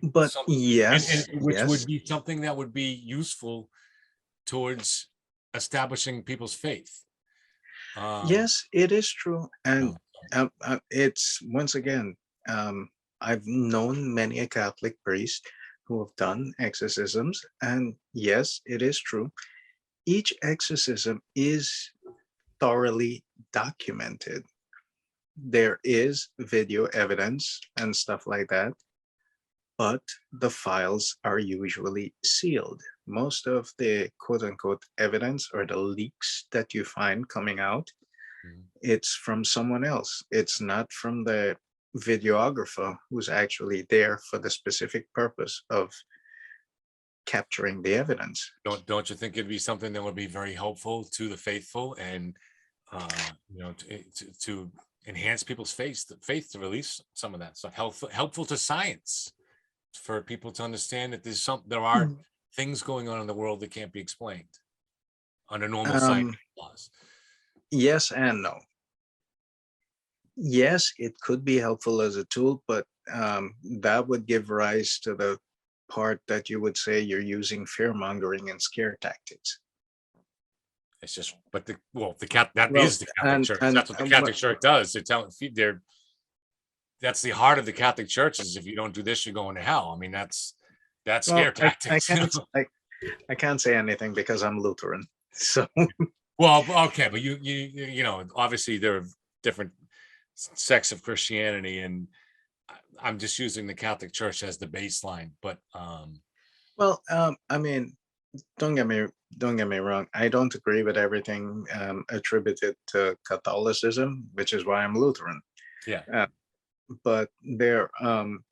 But something, yes, which yes, would be something that would be useful towards establishing people's faith. yes, it is true. And No. it's, once again, I've known many a Catholic priest who have done exorcisms, and yes, it is true. Each exorcism is thoroughly documented. There is video evidence and stuff like that, but the files are usually sealed. Most of the quote unquote evidence or the leaks that you find coming out, it's from someone else. It's not from the videographer who's actually there for the specific purpose of capturing the evidence. Don't you think it'd be something that would be very helpful to the faithful, and to enhance people's faith, to release some of that stuff, helpful to science, for people to understand that there are things going on in the world that can't be explained under normal scientific laws? Yes and no. Yes, it could be helpful as a tool, but that would give rise to the part that you would say you're using fear mongering and scare tactics. It's just, but the Catholic Church. And That's what the Catholic Church does. That's the heart of the Catholic Church, is if you don't do this, you're going to hell. I mean, that's scare tactics. I can't say anything because I'm Lutheran. So well, okay, but you obviously there are different sects of Christianity, and I'm just using the Catholic Church as the baseline. But well, I mean, don't get me wrong. I don't agree with everything attributed to Catholicism, which is why I'm Lutheran. Yeah. But there,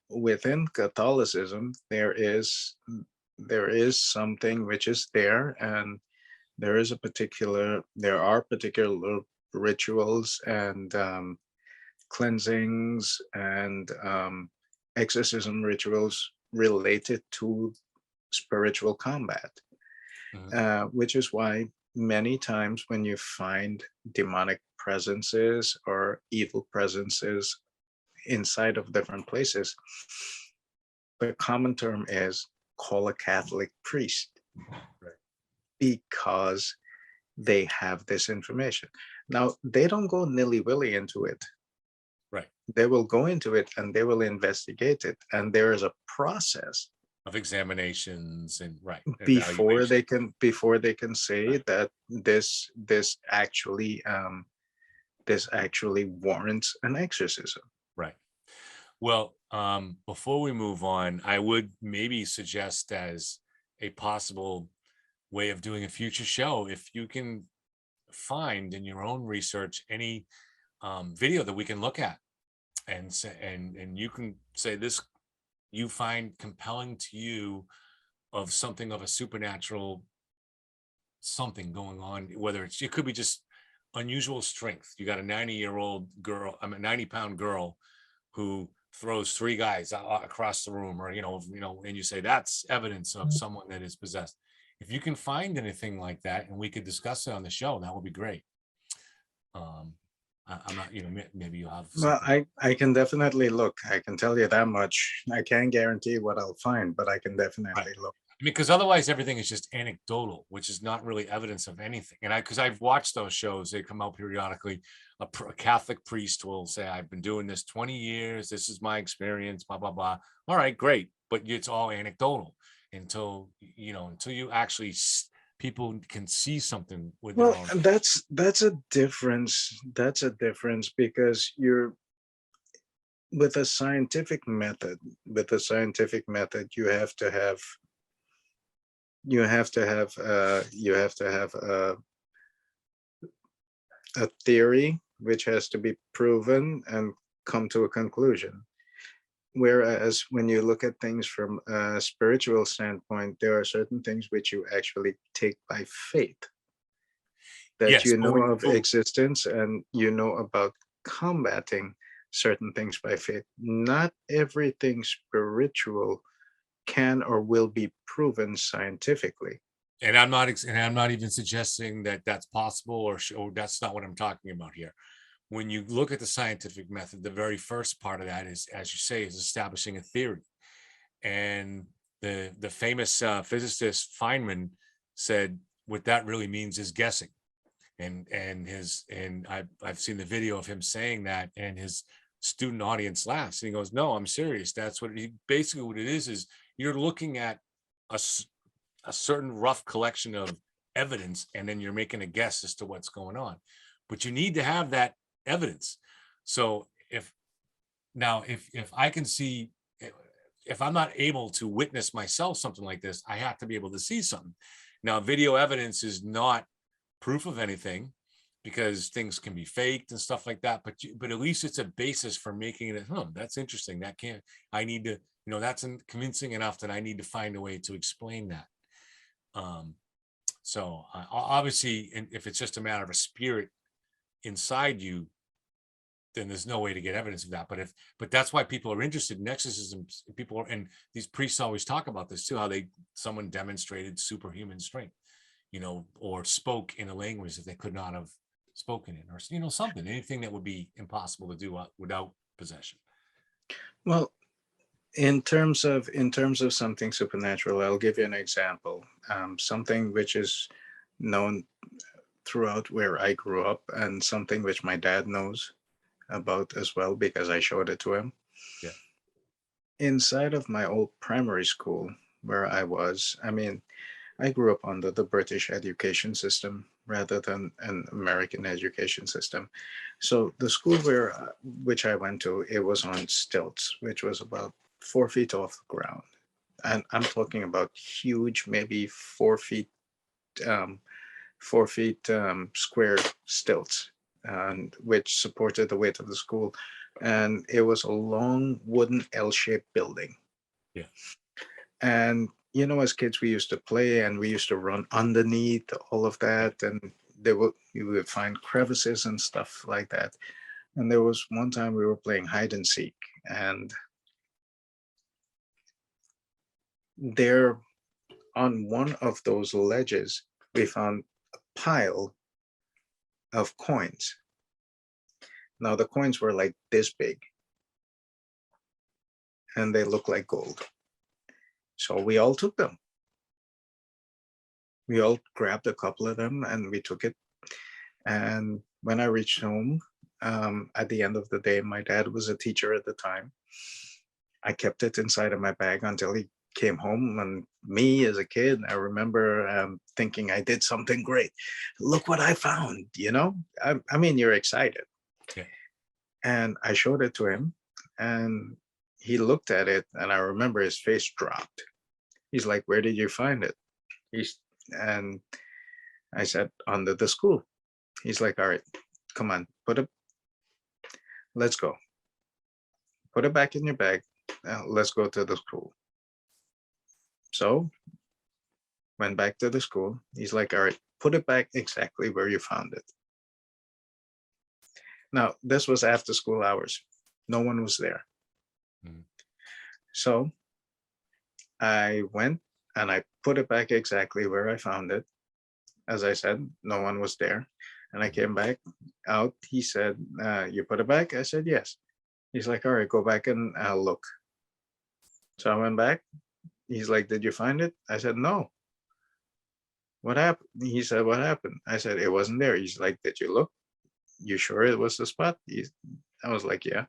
within Catholicism, there is something which is there, and there are particular rituals and cleansings and exorcism rituals related to spiritual combat, which is why many times when you find demonic presences or evil presences inside of different places, the common term is call a Catholic priest, right, because they have this information. Now, they don't go nilly-willy into it. right, They will go into it and they will investigate it. And there is a process of examinations and before they evaluation. can say Right. that this actually warrants an exorcism. Right. Well, before we move on, I would maybe suggest, as a possible way of doing a future show, if you can find in your own research any video that we can look at and say, and you can say this you find compelling to you, of something of a supernatural something going on, whether it could be just unusual strength. You got a 90-year-old girl, a 90-pound girl who throws 3 guys across the room, or and you say that's evidence of someone that is possessed. If you can find anything like that and we could discuss it on the show, that would be great. I'm not, maybe you have Well, something. I can definitely look. I can tell you that much. I can't guarantee what I'll find, but I can definitely look. I mean, because otherwise everything is just anecdotal, which is not really evidence of anything. And because I've watched those shows, they come out periodically. A Catholic priest will say, I've been doing this 20 years. This is my experience, blah, blah, blah. All right, great. But it's all anecdotal until you actually, people can see something with their own. That's a difference. That's a difference because you're with a scientific method. With a scientific method, you have to have a theory which has to be proven and come to a conclusion. Whereas when you look at things from a spiritual standpoint, there are certain things which you actually take by faith. that Yes, you but know when of existence and you know about combating certain things by faith. Not everything spiritual can or will be proven scientifically. and I'm not even suggesting that that's possible, or that's not what I'm talking about here. When you look at the scientific method, the very first part of that is, as you say, is establishing a theory. And the famous physicist Feynman said what that really means is guessing. And I've seen the video of him saying that, and his student audience laughs. And he goes, "No, I'm serious. That's what he basically what it is you're looking at a certain rough collection of evidence, and then you're making a guess as to what's going on. But you need to have that evidence. So if I can see, if I'm not able to witness myself something like this, I have to be able to see something. Now, video evidence is not proof of anything, because things can be faked and stuff like that. But at least it's a basis for making it. That's interesting. That can't. I need to. That's convincing enough that I need to find a way to explain that. So obviously, if it's just a matter of a spirit inside you, then there's no way to get evidence of that. But that's why people are interested in exorcism. And these priests always talk about this too, how someone demonstrated superhuman strength, or spoke in a language that they could not have spoken in, or anything that would be impossible to do without possession. Well, in terms of something supernatural, I'll give you an example. Something which is known throughout where I grew up, and something which my dad knows about as well because I showed it to him. Yeah. Inside of my old primary school where I grew up under the British education system rather than an American education system. So the school which I went to, it was on stilts, which was about 4 feet off the ground. And I'm talking about huge, maybe 4 feet, 4 feet square stilts, and which supported the weight of the school. And it was a long wooden L-shaped building. Yeah. And as kids, we used to play and we used to run underneath all of that, and you would find crevices and stuff like that. And there was one time we were playing hide and seek, and there on one of those ledges, we found a pile of coins. Now the coins were like this big, and they looked like gold. So we all took them. We all grabbed a couple of them and we took it. And when I reached home, at the end of the day, my dad was a teacher at the time. I kept it inside of my bag until he came home. And me as a kid, I remember thinking I did something great. Look what I found, you're excited. Yeah. And I showed it to him, and he looked at it, and I remember his face dropped. He's like, "Where did you find it?" And I said, "Under the school." He's like, "All right, come on, let's go. Put it back in your bag. Let's go to the school." So went back to the school. He's like, "All right, put it back exactly where you found it." Now, this was after school hours. No one was there. Mhm. So I went and I put it back exactly where I found it. As I said, no one was there. And I came back out. He said, "You put it back?" I said, "Yes." He's like, "All right, go back and look." So I went back. He's like, "Did you find it?" I said, "No." "What happened?" He said, "What happened?" I said, "It wasn't there." He's like, "Did you look? You sure it was the spot?" I was like, "Yeah."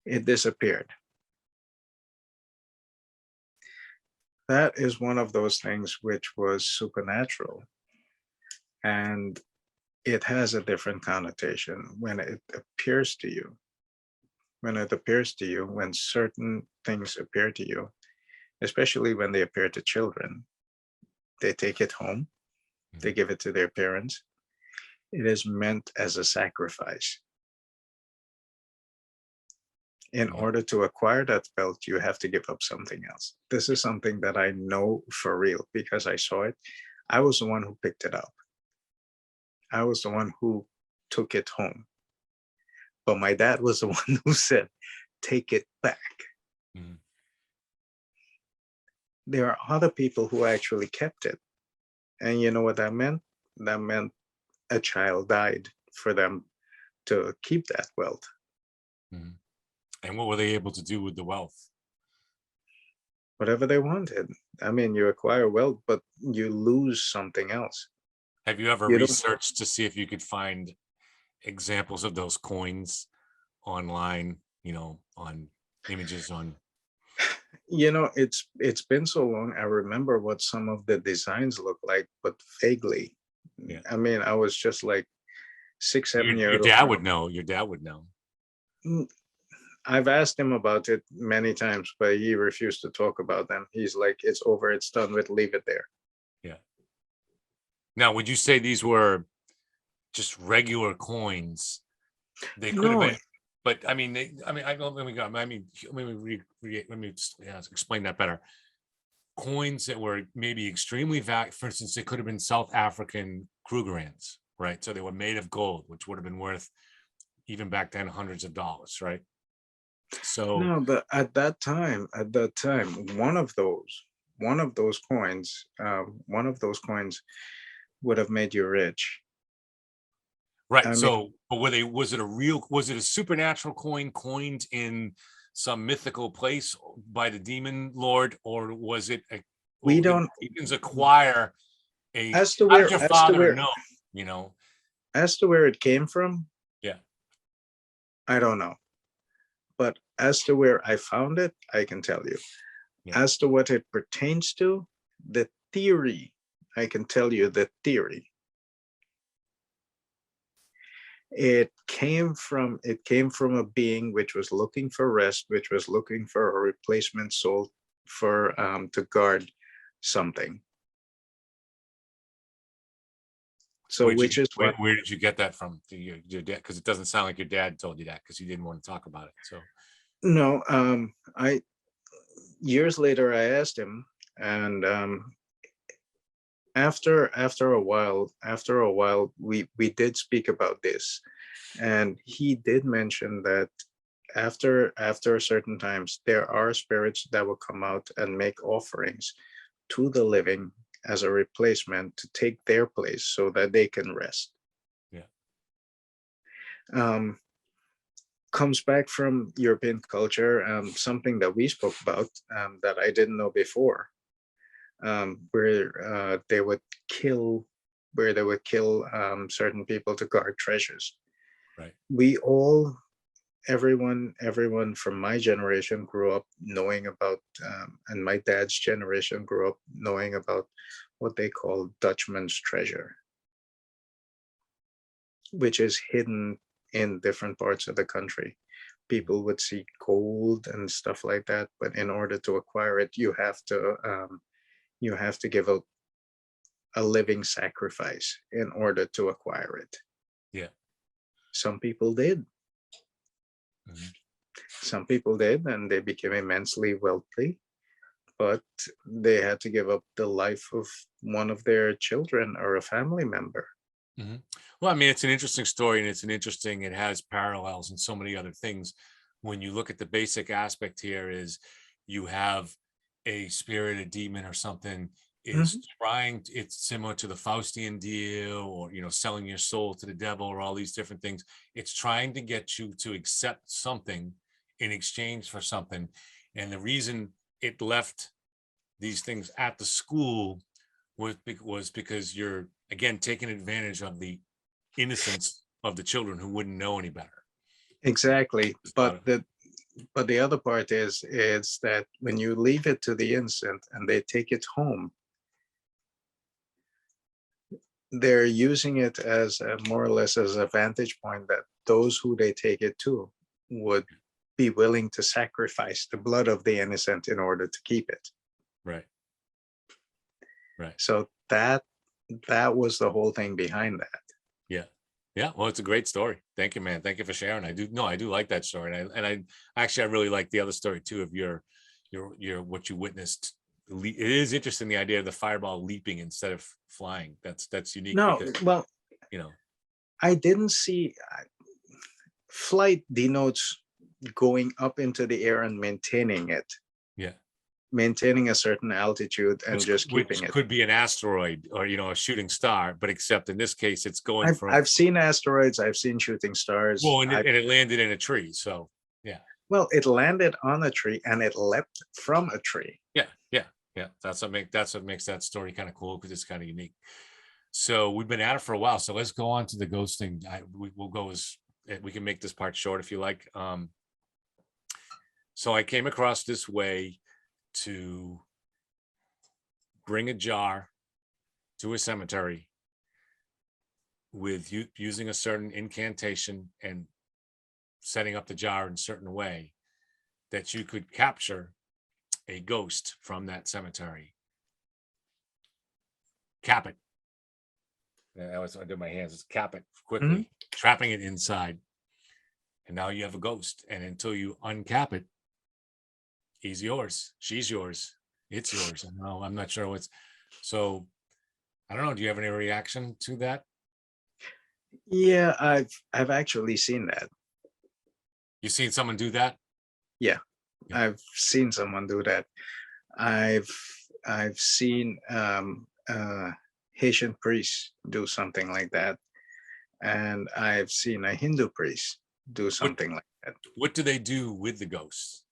It disappeared. That is one of those things which was supernatural. And it has a different connotation when it appears to you. When certain things appear to you, especially when they appear to children, they take it home, they give it to their parents. It is meant as a sacrifice. In order to acquire that belt, you have to give up something else. This is something that I know for real because I saw it. I was the one who picked it up. I was the one who took it home. But my dad was the one who said, take it back. Mhm. There are other people who actually kept it. And you know what that meant? That meant a child died for them to keep that wealth. Mhm. And what were they able to do with the wealth? Whatever they wanted. I mean, you acquire wealth, but you lose something else. Have you ever You don't, researched to see if you could find examples of those coins online, on images on? it's been so long. I remember what some of the designs look like, but vaguely. Yeah. I mean, I was just like 6, 7 Your years dad old. would know. Your dad would know. I've asked him about it many times, but he refused to talk about them. He's like, it's over, it's done with, leave it there. Yeah. Now, would you say these were just regular coins? They could have No, been, but I mean, let me go. Let me explain that better. Coins that were maybe extremely valuable. For instance, they could have been South African Krugerrands, right? So they were made of gold, which would have been worth, even back then, hundreds of dollars, right? So no, but at that time, one of those coins, would have made you rich. right. I mean, So, but was it a supernatural coin coined in some mythical place by the demon lord, or was it we or did don't, demons acquire a, as to how did where, your as to father where, know, you know? as to where it came from, Yeah. I don't know. But as to where I found it, I can tell you. Yeah. As to what it pertains to, the theory, I can tell you the theory. It came from a being which was looking for rest, which was looking for a replacement soul for to guard something. So, which is what, Where did you get that from? Your dad? Because it doesn't sound like your dad told you that, because he didn't want to talk about it. So no, I years later I asked him, and after a while we did speak about this, and he did mention that after certain times there are spirits that will come out and make offerings to the living as a replacement to take their place so that they can rest. yeah. um, Comes back from European culture, something that we spoke about, that I didn't know before, where they would kill certain people to guard treasures. Right. We all, everyone from my generation grew up knowing about, and my dad's generation grew up knowing about what they call Dutchman's treasure, which is hidden in different parts of the country. People would see gold and stuff like that, but in order to acquire it, you have to give a living sacrifice in order to acquire it. Yeah. Some people did. Mhm. Some people did, and they became immensely wealthy, but they had to give up the life of one of their children or a family member. Mhm. Well, I mean, it's an interesting story, and it has parallels in so many other things. When you look at the basic aspect here, is you have a spirit, a demon, or something is Mhm. it's similar to the Faustian deal, or selling your soul to the devil, or all these different things. It's trying to get you to accept something in exchange for something. And the reason it left these things at the school was because you're, again, taking advantage of the innocence of the children who wouldn't know any better. Exactly. But the other part is that when you leave it to the innocent and they take it home, they're using it as more or less as a vantage point that those who they take it to would be willing to sacrifice the blood of the innocent in order to keep it. Right. Right. So that was the whole thing behind that. Yeah. Yeah. Well, it's a great story. Thank you, man. Thank you for sharing. I do like that story. And I really like the other story too, of your what you witnessed. It is interesting, the idea of the fireball leaping instead of flying. That's unique, No, because, well, you know, I didn't see flight denotes going up into the air and maintaining it, Yeah. maintaining a certain altitude and just keeping Which it. could be an asteroid or, you know, a shooting star, but except in this case, it's going I've, from, I've seen asteroids, I've seen shooting stars. well, and it landed in a tree. So, yeah. Well, it landed on a tree and it leapt from a tree. Yeah. Yeah. Yeah. That's what makes that story kind of cool, because it's kind of unique. So we've been at it for a while. So let's go on to the ghosting. We'll go as, we can make this part short if you like. So I came across this way to bring a jar to a cemetery with you using a certain incantation and setting up the jar in a certain way that you could capture a ghost from that cemetery. Cap it. I did my hands. It's cap it quickly, trapping it inside. And now you have a ghost. And until you uncap it, he's yours. She's yours. It's yours. No, I'm not sure what's. So I don't know. Do you have any reaction to that? Yeah, I've actually seen that. You seen someone do that? Yeah, Yeah. I've seen someone do that. I've seen Haitian priests do something like that, and I've seen a Hindu priest do something like that. What do they do with the ghosts?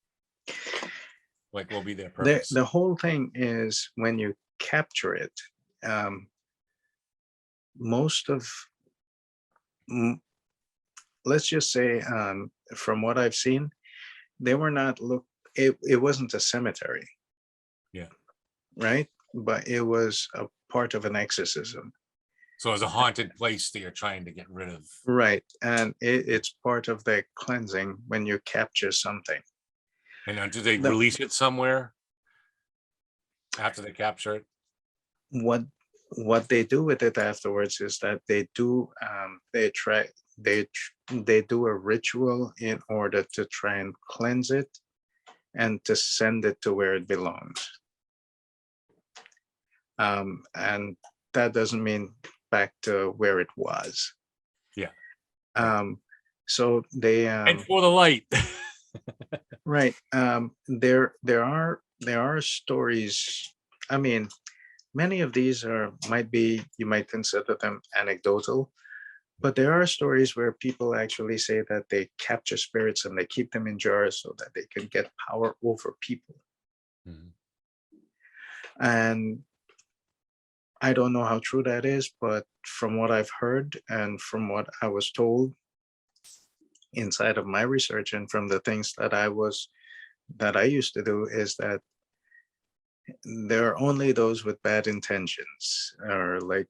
Like, what will be their The, purpose? the whole thing is when you capture it, most of, let's just say, from what I've seen, they were not it wasn't a cemetery. Yeah. Right? But it was a part of an exorcism. So it's a haunted place that you're trying to get rid of. Right. And it's part of the cleansing when you capture something. And now, do they release it somewhere after they capture it? What they do with it afterwards is that they do they do a ritual in order to try and cleanse it and to send it to where it belongs. And that doesn't mean back to where it was. Yeah. So they and for the light. right. There are stories. I mean, many of these you might consider them anecdotal, but there are stories where people actually say that they capture spirits and they keep them in jars so that they can get power over people. And I don't know how true that is, but from what I've heard and from what I was told inside of my research and from the things that I used to do, is that there are only those with bad intentions, or like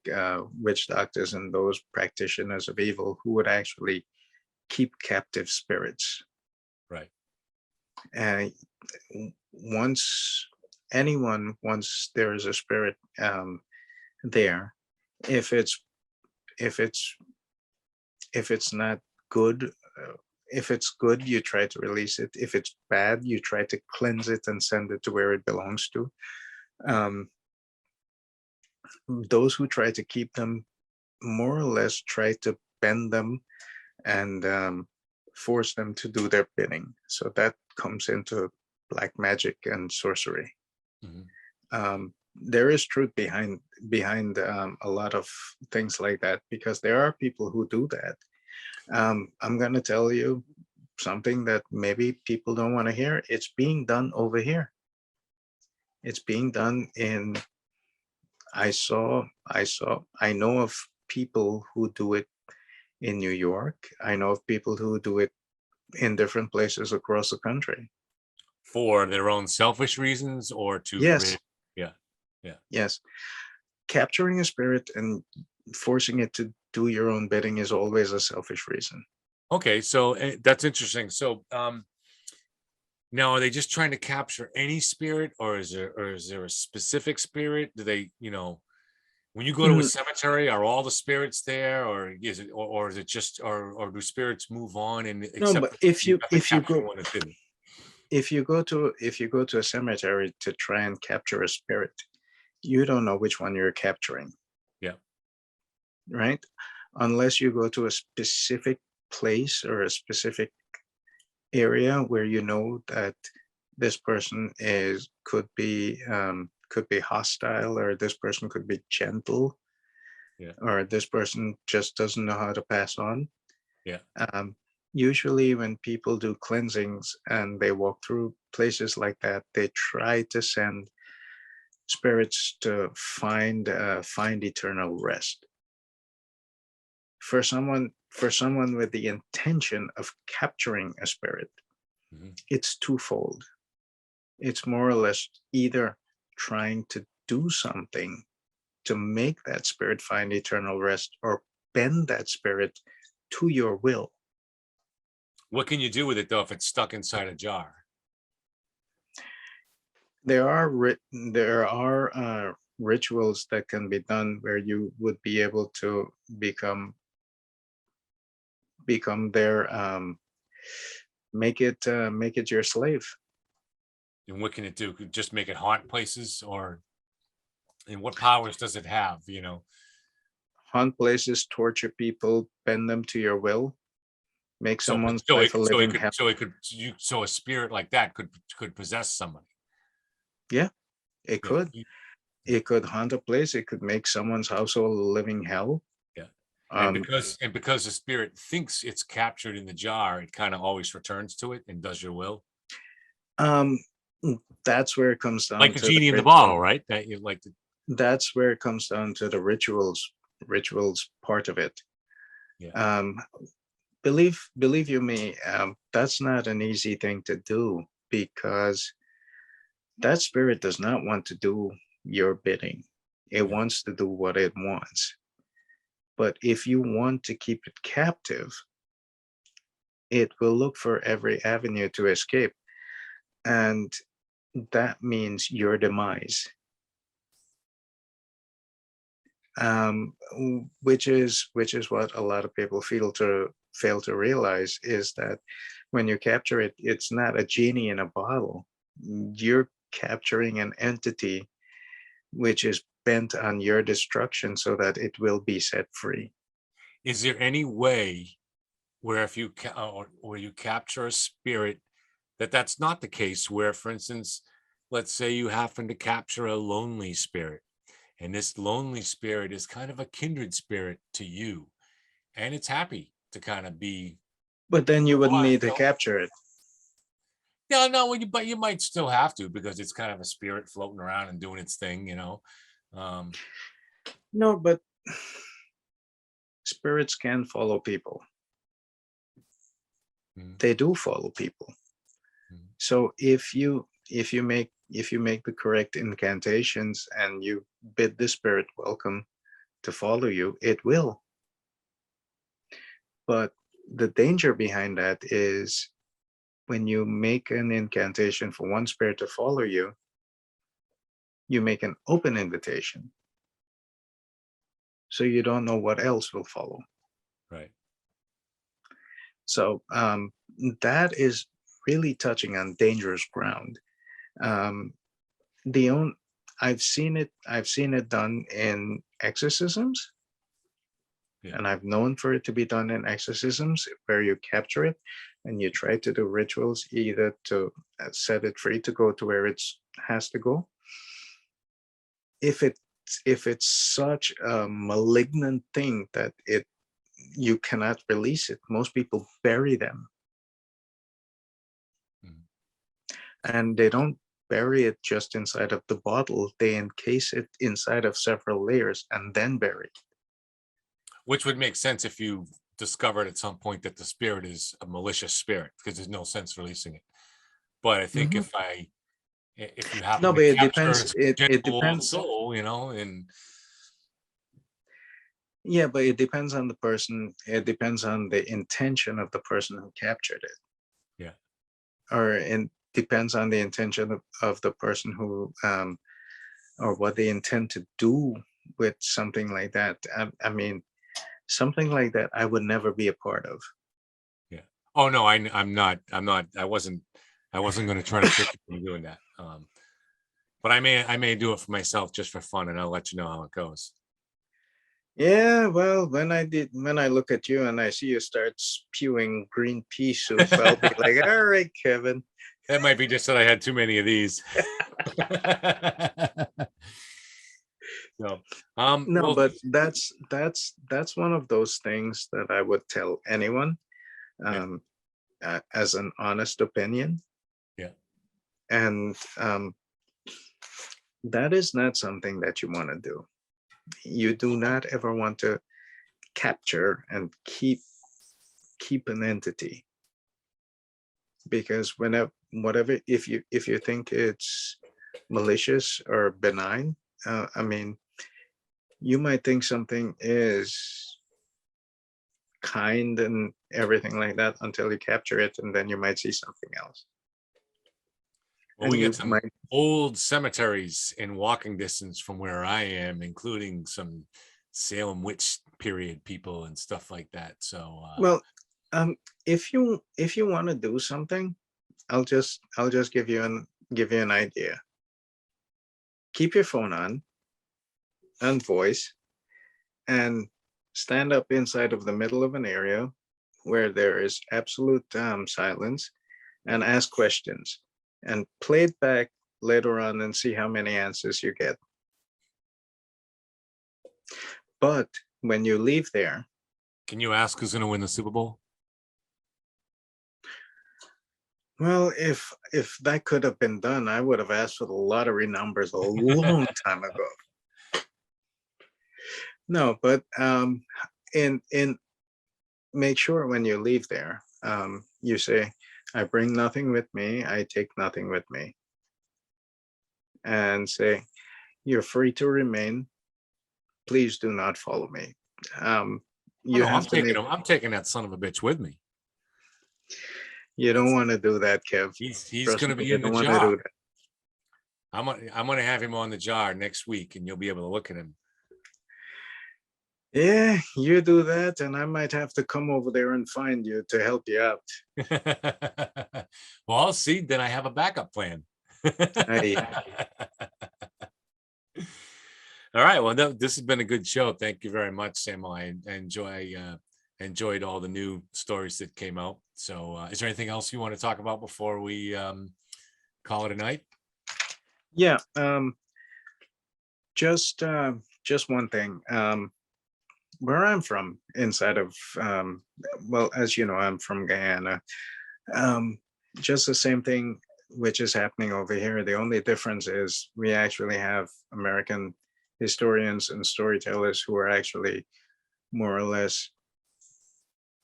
witch doctors and those practitioners of evil, who would actually keep captive spirits. Right. And once there is a spirit there, if it's not good, if it's good, you try to release it. If it's bad, you try to cleanse it and send it to where it belongs to. Those who try to keep them more or less try to bend them and force them to do their bidding. So that comes into black magic and sorcery. There is truth behind a lot of things like that, because there are people who do that. I'm going to tell you something that maybe people don't want to hear. It's being done over here. It's being done in, I know of people who do it in New York. I know of people who do it in different places across the country. For their own selfish reasons, or to Yes. Yeah. Yes. Capturing a spirit and forcing it to do your own bidding is always a selfish reason. Okay, so that's interesting. So now, are they just trying to capture any spirit, or is there a specific spirit? Do they, when you go to a cemetery, are all the spirits there, or is it, or is it just, or do spirits move on and No, but if you go to a cemetery to try and capture a spirit, you don't know which one you're capturing. Yeah. Right. unless you go to a specific place or a specific area where you know that this person could be hostile, or this person could be gentle, Yeah. or this person just doesn't know how to pass on. Yeah. Usually when people do cleansings and they walk through places like that, they try to send spirits to find eternal rest. For someone with the intention of capturing a spirit, Mhm. it's twofold. It's more or less either trying to do something to make that spirit find eternal rest, or bend that spirit to your will. What can you do with it though if it's stuck inside a jar? There are rituals that can be done where you would be able to become their make it your slave. And what can it do? Could just make it haunt places, or and what powers does it have? You know, Hunt places, torture people, bend them to your will, make so someone's so life it a so it living could hell. so it could you so a spirit like that could possess somebody. Yeah, it Yeah. could. It could haunt a place. It could make someone's household a living hell. Yeah. And Um, because the spirit thinks it's captured in the jar, it kind of always returns to it and does your will. um, that's where it comes down Like the to the genie in the ritual. bottle, right? That you like to, That's where it comes down to the rituals part of it. yeah. Um, believe you me, that's not an easy thing to do, because that spirit does not want to do your bidding. It Yeah. wants to do what it wants. But if you want to keep it captive, it will look for every avenue to escape. And that means your demise. Which is what a lot of people fail to realize, is that when you capture it, it's not a genie in a bottle. You're capturing an entity which is bent on your destruction so that it will be set free. Is there any way where if you or you capture a spirit that's not the case, where for instance, let's say you happen to capture a lonely spirit, and this lonely spirit is kind of a kindred spirit to you, and it's happy to kind of be, But then you wouldn't need you to know, capture it. yeah, no, but you might still have to, because it's kind of a spirit floating around and doing its thing, you know. um No, but spirits can follow people. mhm, They do follow people. mhm. So if you make the correct incantations and you bid the spirit welcome to follow you, it will. But the danger behind that is, when you make an incantation for one spirit to follow you, you make an open invitation. So you don't know what else will follow. Right. So that is really touching on dangerous ground. Um, the own I've seen it done in exorcisms, Yeah. and I've known for it to be done in exorcisms where you capture it and you try to do rituals either to set it free to go to where it has to go. If it's such a malignant thing that it you cannot release it, most people bury them. Mhm. And they don't bury it just inside of the bottle, they encase it inside of several layers and then bury it. Which would make sense if you discovered at some point that the spirit is a malicious spirit, because there's no sense releasing it. But I think Mhm. if you happen No, to but it capture depends. a It gentle old depends. soul, you know, and Yeah, but it depends on the person. It depends on the intention of the person who captured it, yeah. or it depends on the intention of the person who, or what they intend to do with something like that. I mean, something like that, I would never be a part of. Yeah. Oh no, I'm not. I wasn't going to try to trick you into doing that. But I may do it for myself just for fun, and I'll let you know how it goes. Yeah, well, when I look at you and I see you start spewing green pea soup, I'll be like, all right, Kevin. That might be just that I had too many of these. So, No, well, but that's one of those things that I would tell anyone, yeah, um, as an honest opinion, yeah. and that is not something that you want to do. You do not ever want to capture and keep an entity, because whenever whatever if you think it's malicious or benign, I mean, you might think something is kind and everything like that until you capture it, and then you might see something else. Well, And we get you some might, old cemeteries in walking distance from where I am, including some Salem witch period people and stuff like that. So, well, um, if you want to do something, I'll just give you an idea. Keep your phone on voice, and stand up inside of the middle of an area where there is absolute silence, and ask questions, and play it back later on and see how many answers you get. But when you leave there, can you ask who's going to win the Super Bowl? well, if that could have been done, I would have asked for the lottery numbers a long time ago. No, but in make sure when you leave there, you say, I bring nothing with me, I take nothing with me. And say, you're free to remain. Please do not follow me. Oh You no, I'm have to taking make, him. I'm taking that son of a bitch with me. you don't want to do that, Kev. He's Trust going to me, be you in the don't want to do jar. that. I'm gonna have him on the jar next week, and you'll be able to look at him. Yeah, you do that, and I might have to come over there and find you to help you out. Well, I'll see. Then I have a backup plan. I, All right. Well, no, this has been a good show. Thank you very much, Samuel. I enjoyed all the new stories that came out. So, is there anything else you want to talk about before we call it a night? yeah, just one thing. Where I'm from, inside of, well, as you know, I'm from Guyana. Um, just the same thing which is happening over here. The only difference is we actually have American historians and storytellers who are actually more or less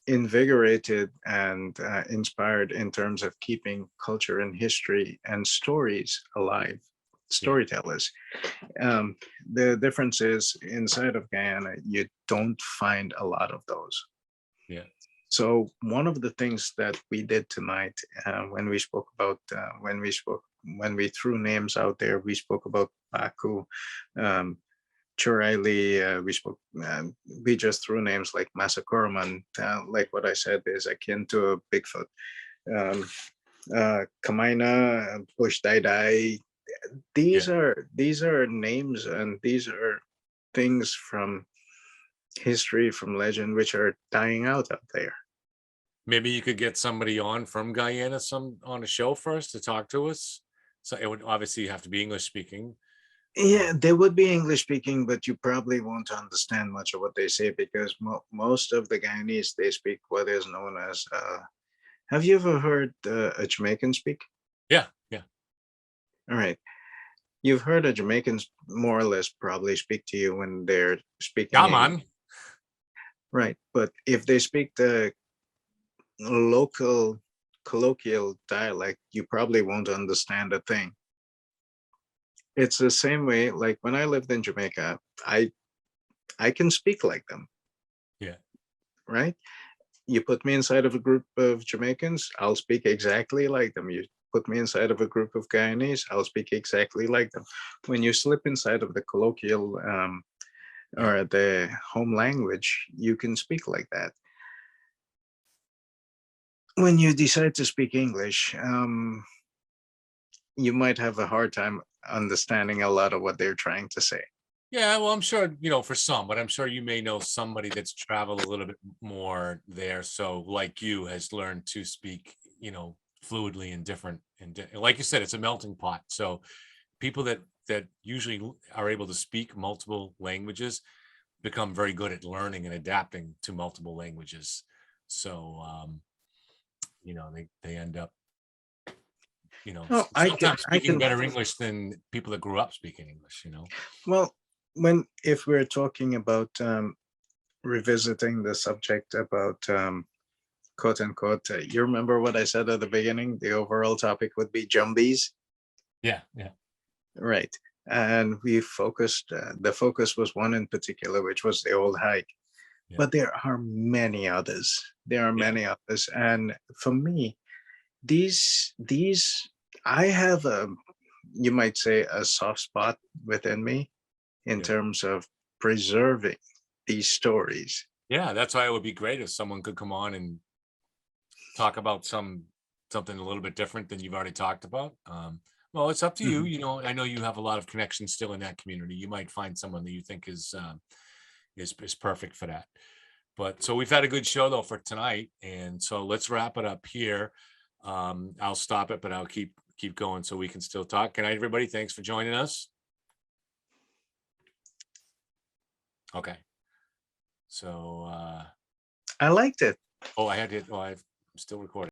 invigorated and inspired in terms of keeping culture and history and stories alive. Yeah. Storytellers. Um, the difference is inside of Guyana, you don't find a lot of those. Yeah. So one of the things that we did tonight, when we spoke about when we threw names out there, we spoke about Baku, um, Churaili, we just threw names like Masakuraman, like what I said is akin to a Bigfoot. Um, Kamaina, Bush Dai Dai. Yeah. These are names, and these are things from history, from legend, which are dying out there. Maybe you could get somebody on from Guyana on a show first to talk to us. So it would obviously have to be English speaking. Yeah, they would be English speaking, but you probably won't understand much of what they say, because most of the Guyanese, they speak what is known as. Have you ever heard a Jamaican speak? Yeah. Yeah. All right, you've heard a Jamaicans more or less probably speak to you when they're speaking Yeah, English, man. right? But if they speak the local colloquial dialect, you probably won't understand a thing. It's the same way. Like when I lived in Jamaica, I can speak like them, Yeah. right? You put me inside of a group of Jamaicans, I'll speak exactly like them. You put me inside of a group of Guyanese, I'll speak exactly like them. When you slip inside of the colloquial Yeah. or the home language, you can speak like that. When you decide to speak English, you might have a hard time understanding a lot of what they're trying to say. Yeah, well, I'm sure, for some, but I'm sure you may know somebody that's traveled a little bit more there. So like you has learned to speak, fluidly in different, and like you said, it's a melting pot. So people that usually are able to speak multiple languages become very good at learning and adapting to multiple languages. So, they end up, Oh, sometimes I speaking can. better English than people that grew up speaking English. Well, if we're talking about revisiting the subject about quote unquote, you remember what I said at the beginning? The overall topic would be jumbies, Yeah, yeah, right? And we focused. The focus was one in particular, which was the old hike. yeah, But there are many others. There are yeah, many others, and for me, these I have a, you might say, a soft spot within me in yeah. terms of preserving these stories. Yeah, that's why it would be great if someone could come on and talk about something a little bit different than you've already talked about. Well, it's up to you. Mhm. I know you have a lot of connections still in that community. You might find someone that you think is perfect for that. But so we've had a good show though for tonight, and so let's wrap it up here. I'll stop it, but I'll keep going so we can still talk. Good night, everybody. Thanks for joining us. Okay. So I liked it. oh, I'm still recording.